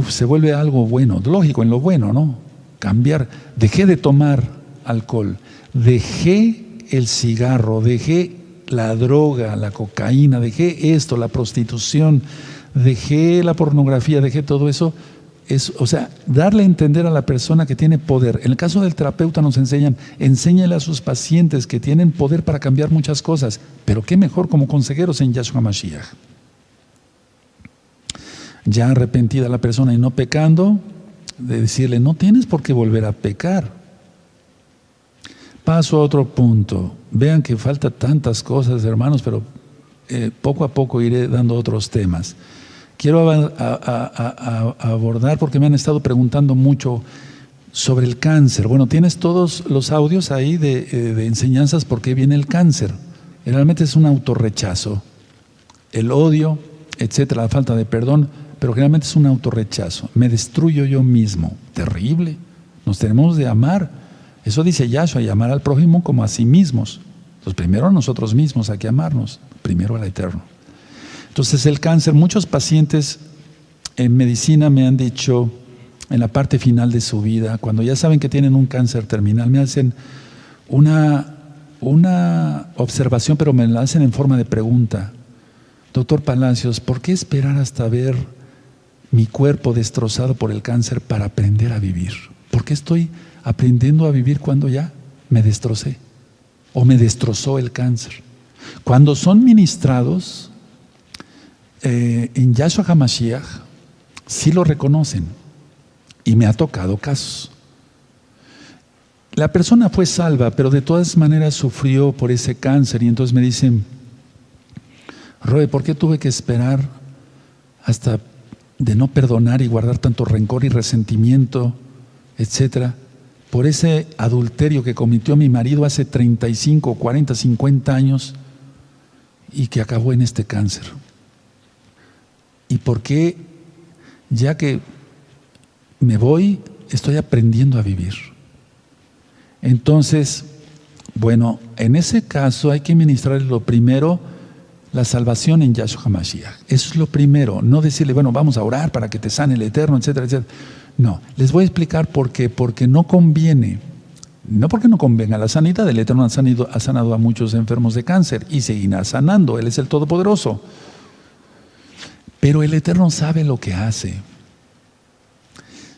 se vuelve algo bueno, lógico, en lo bueno, ¿no? Cambiar. Dejé de tomar alcohol, dejé el cigarro, dejé la droga, la cocaína, dejé esto, la prostitución, dejé la pornografía, dejé todo eso. O sea, darle a entender a la persona que tiene poder. En el caso del terapeuta nos enséñale a sus pacientes que tienen poder para cambiar muchas cosas, pero qué mejor como consejeros en Yahshua Mashiach. Ya arrepentida la persona y no pecando, de decirle: no tienes por qué volver a pecar. Paso a otro punto. Vean que falta tantas cosas, hermanos, pero poco a poco iré dando otros temas. Quiero abordar, porque me han estado preguntando mucho sobre el cáncer. Bueno, tienes todos los audios ahí de enseñanzas por qué viene el cáncer. Generalmente es un autorrechazo, el odio, etcétera, la falta de perdón, pero generalmente es un autorrechazo. Me destruyo yo mismo. Terrible. Nos tenemos de amar. Eso dice Yahshua, y amar al prójimo como a sí mismos. Entonces, primero a nosotros mismos hay que amarnos, primero al Eterno. Entonces, el cáncer, muchos pacientes en medicina me han dicho, en la parte final de su vida, cuando ya saben que tienen un cáncer terminal, me hacen una observación, pero me la hacen en forma de pregunta: doctor Palacios, ¿por qué esperar hasta ver mi cuerpo destrozado por el cáncer para aprender a vivir? ¿Por qué estoy aprendiendo a vivir cuando ya me destrocé o me destrozó el cáncer? Cuando son ministrados en Yahshua HaMashiach, sí lo reconocen, y me ha tocado casos. La persona fue salva, pero de todas maneras sufrió por ese cáncer, y entonces me dicen: Roe, ¿por qué tuve que esperar hasta de no perdonar y guardar tanto rencor y resentimiento, etcétera, por ese adulterio que cometió mi marido hace 35, 40, 50 años y que acabó en este cáncer? ¿Y por qué, ya que me voy, estoy aprendiendo a vivir? Entonces, bueno, en ese caso hay que ministrar lo primero, la salvación en Yahshua HaMashiach. Eso es lo primero, no decirle: bueno, vamos a orar para que te sane el Eterno, etcétera, etcétera. No, les voy a explicar por qué. Porque no conviene, no porque no convenga. La sanidad del Eterno ha sanado a muchos enfermos de cáncer y seguirá sanando. Él es el Todopoderoso. Pero el Eterno sabe lo que hace.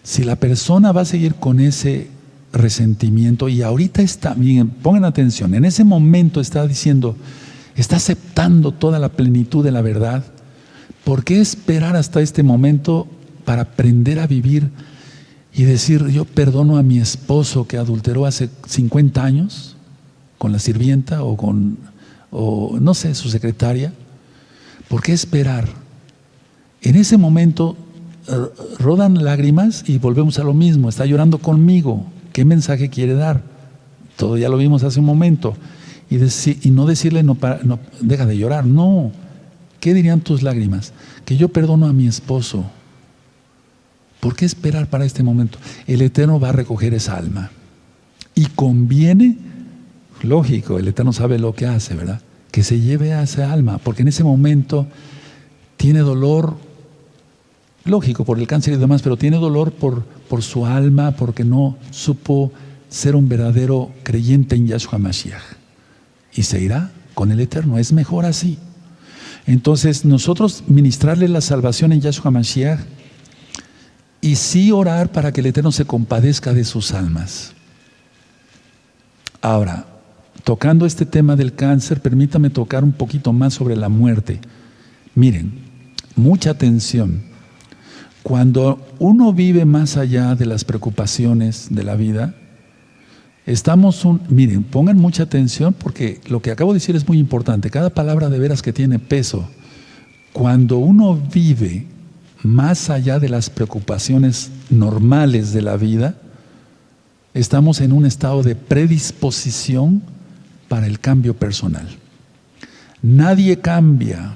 Si la persona va a seguir con ese resentimiento, y ahorita está, miren, pongan atención, en ese momento está diciendo, está aceptando toda la plenitud de la verdad, ¿por qué esperar hasta este momento para aprender a vivir y decir: yo perdono a mi esposo que adulteró hace 50 años con la sirvienta o no sé, su secretaria? ¿Por qué esperar? En ese momento rodan lágrimas y volvemos a lo mismo. Está llorando conmigo. ¿Qué mensaje quiere dar? Todo ya lo vimos hace un momento. Y no decirle: no, deja de llorar. No. ¿Qué dirían tus lágrimas? Que yo perdono a mi esposo. ¿Por qué esperar para este momento? El Eterno va a recoger esa alma. Y conviene, lógico, el Eterno sabe lo que hace, ¿verdad? Que se lleve a esa alma, porque en ese momento tiene dolor lógico, por el cáncer y demás, pero tiene dolor por su alma, porque no supo ser un verdadero creyente en Yahshua Mashiach. Y se irá con el Eterno, es mejor así. Entonces, nosotros ministrarle la salvación en Yahshua Mashiach y sí orar para que el Eterno se compadezca de sus almas. Ahora, tocando este tema del cáncer, permítame tocar un poquito más sobre la muerte. Miren, mucha atención. Cuando uno vive más allá de las preocupaciones de la vida, miren, pongan mucha atención porque lo que acabo de decir es muy importante. Cada palabra de veras que tiene peso. Cuando uno vive más allá de las preocupaciones normales de la vida, estamos en un estado de predisposición para el cambio personal. Nadie cambia,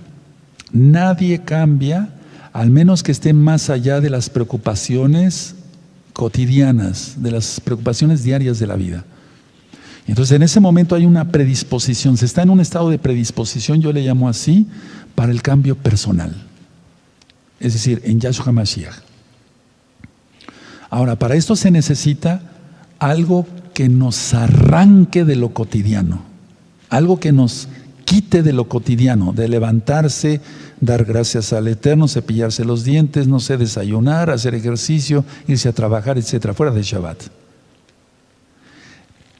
al menos que esté más allá de las preocupaciones cotidianas, de las preocupaciones diarias de la vida. Entonces, en ese momento hay una predisposición, se está en un estado de predisposición, yo le llamo así, para el cambio personal. Es decir, en Yahshua Mashiach. Ahora, para esto se necesita algo que nos arranque de lo cotidiano, algo que nos quite de lo cotidiano, de levantarse, dar gracias al Eterno, cepillarse los dientes, no sé, desayunar, hacer ejercicio, irse a trabajar, etcétera, fuera de Shabbat.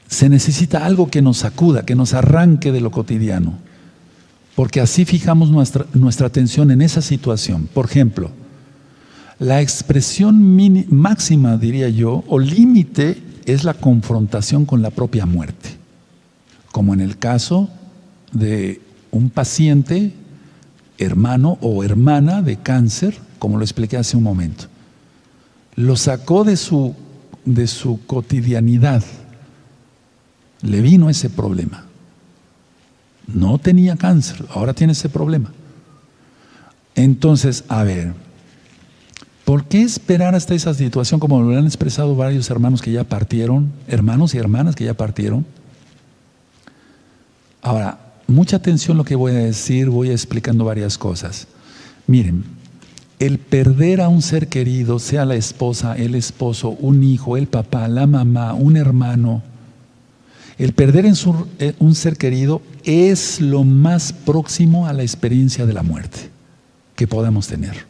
Se necesita algo que nos sacuda, que nos arranque de lo cotidiano, porque así fijamos nuestra atención en esa situación. Por ejemplo, la expresión máxima, diría yo, o límite, es la confrontación con la propia muerte, como en el caso de un paciente, hermano o hermana de cáncer, como lo expliqué hace un momento. Lo sacó de su cotidianidad, le vino ese problema. No tenía cáncer, ahora tiene ese problema. Entonces, a ver, ¿por qué esperar hasta esa situación, como lo han expresado varios hermanos que ya partieron, hermanos y hermanas que ya partieron? Ahora, mucha atención lo que voy a decir, voy explicando varias cosas. Miren, el perder a un ser querido, sea la esposa, el esposo, un hijo, el papá, la mamá, un hermano, el perder un ser querido es lo más próximo a la experiencia de la muerte que podamos tener.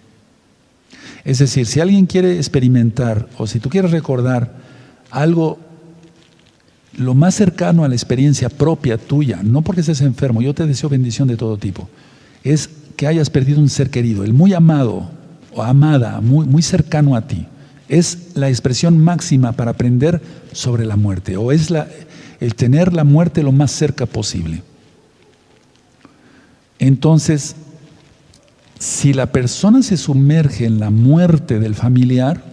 Es decir, si alguien quiere experimentar o si tú quieres recordar algo lo más cercano a la experiencia propia tuya, no porque estés enfermo, yo te deseo bendición de todo tipo, es que hayas perdido un ser querido, el muy amado o amada, muy cercano a ti. Es la expresión máxima para aprender sobre la muerte, o es el tener la muerte lo más cerca posible. Entonces, si la persona se sumerge en la muerte del familiar,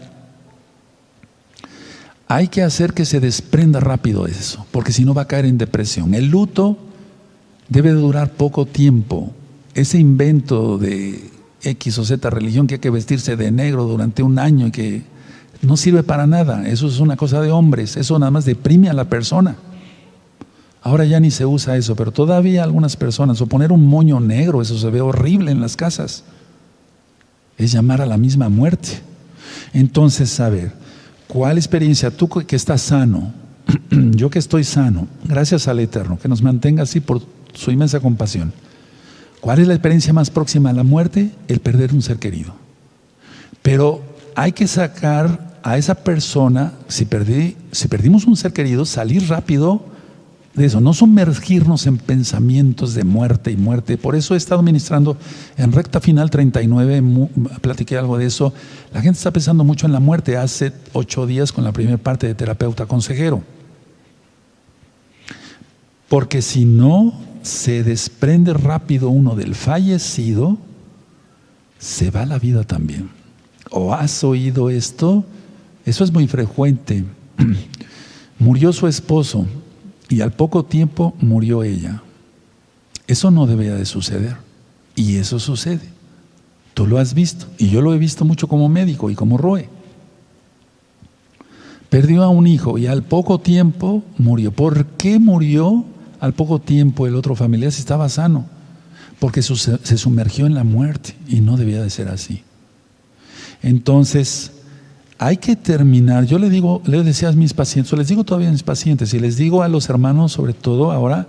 hay que hacer que se desprenda rápido de eso, porque si no va a caer en depresión. El luto debe de durar poco tiempo. Ese invento de X o Z religión que hay que vestirse de negro durante un año y que no sirve para nada, eso es una cosa de hombres, eso nada más deprime a la persona. Ahora ya ni se usa eso, pero todavía algunas personas, o poner un moño negro, eso se ve horrible en las casas. Es llamar a la misma muerte. Entonces, a ver, ¿cuál experiencia? Tú que estás sano, yo que estoy sano, gracias al Eterno, que nos mantenga así por su inmensa compasión. ¿Cuál es la experiencia más próxima a la muerte? El perder un ser querido. Pero hay que sacar a esa persona, si perdimos un ser querido, salir rápido de eso, no sumergirnos en pensamientos de muerte y muerte. Por eso he estado ministrando en recta final 39, platiqué algo de eso. La gente está pensando mucho en la muerte. Hace 8 días con la primera parte de terapeuta consejero. Porque si no se desprende rápido uno del fallecido, se va la vida también. ¿O has oído esto? Eso es muy frecuente. Murió su esposo y al poco tiempo murió ella. Eso no debía de suceder. Y eso sucede. Tú lo has visto. Y yo lo he visto mucho como médico y como Roe. Perdió a un hijo y al poco tiempo murió. ¿Por qué murió al poco tiempo el otro familiar si estaba sano? Porque se sumergió en la muerte y no debía de ser así. Entonces, hay que terminar. Yo les decía a mis pacientes, o les digo todavía a mis pacientes, y les digo a los hermanos, sobre todo ahora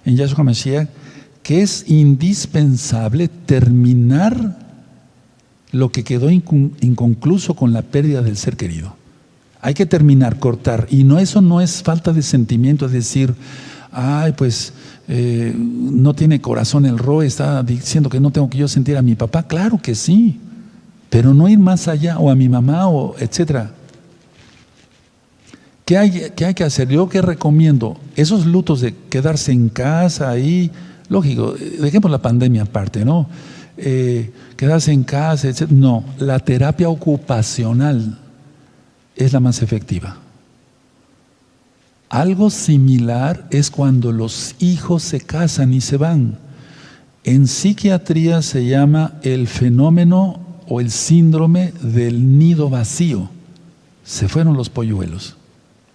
en Yahshua Mashiach, que es indispensable terminar lo que quedó inconcluso con la pérdida del ser querido. Hay que terminar, cortar. Y eso no es falta de sentimiento, es decir, ay, pues no tiene corazón el Roe, está diciendo que no tengo que yo sentir a mi papá. Claro que sí, pero no ir más allá, o a mi mamá, o etcétera. ¿Qué hay que hacer? Yo que recomiendo, esos lutos de quedarse en casa ahí, lógico, dejemos la pandemia aparte, ¿no? Quedarse en casa, etc. No, la terapia ocupacional es la más efectiva. Algo similar es cuando los hijos se casan y se van. En psiquiatría se llama el fenómeno o el síndrome del nido vacío. Se fueron los polluelos,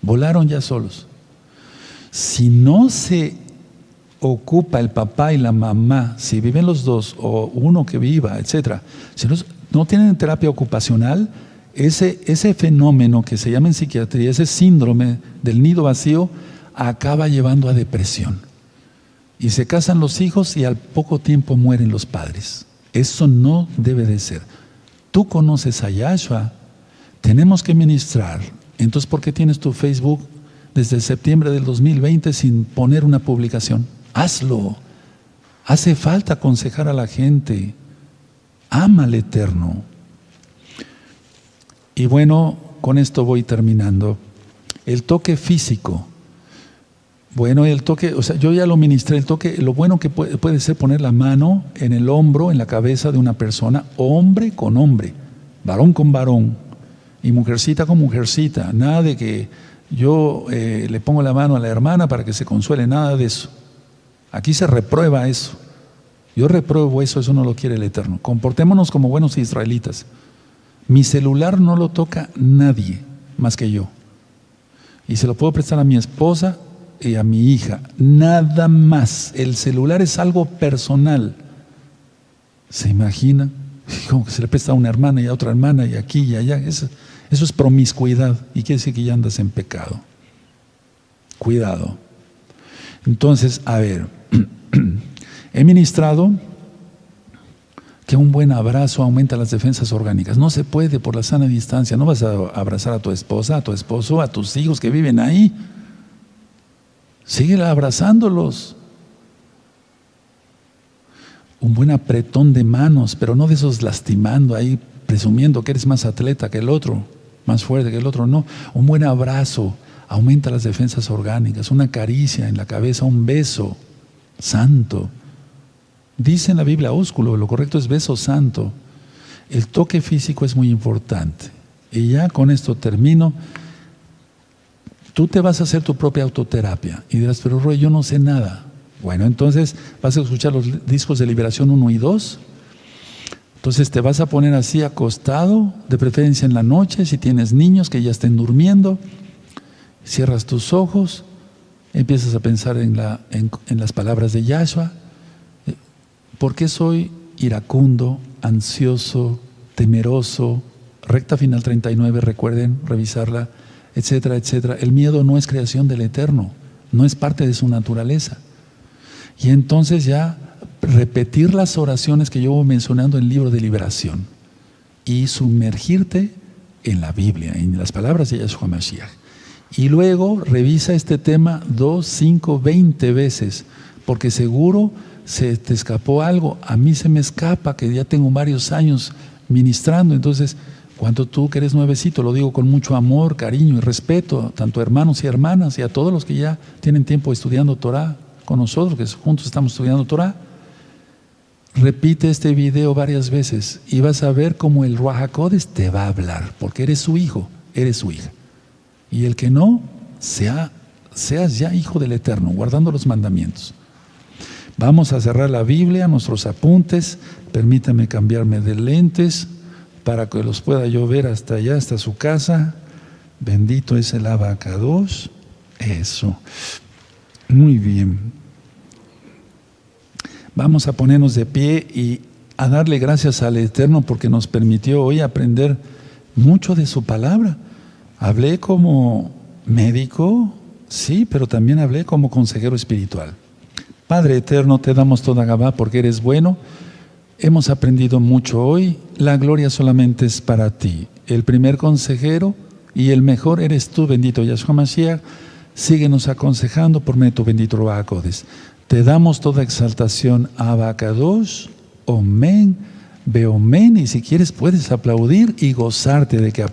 volaron ya solos. Si no se ocupa el papá y la mamá, si viven los dos o uno que viva, etcétera, si no tienen terapia ocupacional, ese fenómeno que se llama en psiquiatría, ese síndrome del nido vacío, acaba llevando a depresión. Y se casan los hijos y al poco tiempo mueren los padres. Eso no debe de ser. Tú conoces a Yahshua, tenemos que ministrar. Entonces, ¿por qué tienes tu Facebook desde septiembre del 2020 sin poner una publicación? Hazlo. Hace falta aconsejar a la gente. Ama al Eterno. Y bueno, con esto voy terminando. El toque físico. Bueno, el toque, o sea, yo ya lo ministré, el toque, lo bueno que puede ser poner la mano en el hombro, en la cabeza de una persona, hombre con hombre, varón con varón, y mujercita con mujercita. Nada de que yo le pongo la mano a la hermana para que se consuele, nada de eso. Aquí se reprueba eso. Yo repruebo eso, eso no lo quiere el Eterno. Comportémonos como buenos israelitas. Mi celular no lo toca nadie más que yo. Y se lo puedo prestar a mi esposa y a mi hija. Nada más. El celular es algo personal. ¿Se imagina? Como que se le presta a una hermana y a otra hermana y aquí y allá. Eso es promiscuidad y quiere decir que ya andas en pecado. Cuidado. Entonces, a ver, he ministrado que un buen abrazo aumenta las defensas orgánicas. No se puede por la sana distancia. No vas a abrazar a tu esposa, a tu esposo, a tus hijos que viven ahí. Sigue abrazándolos. Un buen apretón de manos, pero no de esos lastimando ahí, presumiendo que eres más atleta que el otro, más fuerte que el otro. No, un buen abrazo aumenta las defensas orgánicas. Una caricia en la cabeza, un beso santo. Dice en la Biblia ósculo, lo correcto es beso santo. El toque físico es muy importante. Y ya con esto termino. Tú te vas a hacer tu propia autoterapia y dirás, pero Roy, yo no sé nada. Bueno, entonces vas a escuchar los discos de Liberación 1 y 2. Entonces te vas a poner así acostado, de preferencia en la noche, si tienes niños que ya estén durmiendo. Cierras tus ojos, empiezas a pensar en las palabras de Yahshua. ¿Por qué soy iracundo, ansioso, temeroso? Recta final 39, recuerden revisarla, etcétera, etcétera. El miedo no es creación del Eterno, no es parte de su naturaleza. Y entonces ya repetir las oraciones que yo voy mencionando en el libro de Liberación y sumergirte en la Biblia, en las palabras de Yahshua Mashiach. Y luego revisa este tema 2, 5, 20 veces, porque seguro se te escapó algo. A mí se me escapa, que ya tengo varios años ministrando. Entonces, cuando tú que eres nuevecito, lo digo con mucho amor, cariño y respeto, tanto a hermanos y hermanas y a todos los que ya tienen tiempo estudiando Torah con nosotros, que juntos estamos estudiando Torah. Repite este video varias veces y vas a ver cómo el Ruach HaKodesh te va a hablar, porque eres su hijo, eres su hija. Y el que no, seas ya hijo del Eterno, guardando los mandamientos. Vamos a cerrar la Biblia, nuestros apuntes. Permítame cambiarme de lentes para que los pueda yo ver hasta allá, hasta su casa. Bendito es el Abacados. Eso. Muy bien. Vamos a ponernos de pie y a darle gracias al Eterno porque nos permitió hoy aprender mucho de su palabra. Hablé como médico, sí, pero también hablé como consejero espiritual. Padre Eterno, te damos toda Gabá porque eres bueno. Hemos aprendido mucho hoy. La gloria solamente es para ti. El primer consejero y el mejor eres tú, bendito Yahshua Mashiach. Síguenos aconsejando por medio de tu bendito Ruach HaKodesh. Te damos toda exaltación. Abacados, Omen, Beomen. Y si quieres puedes aplaudir y gozarte de que aprendes.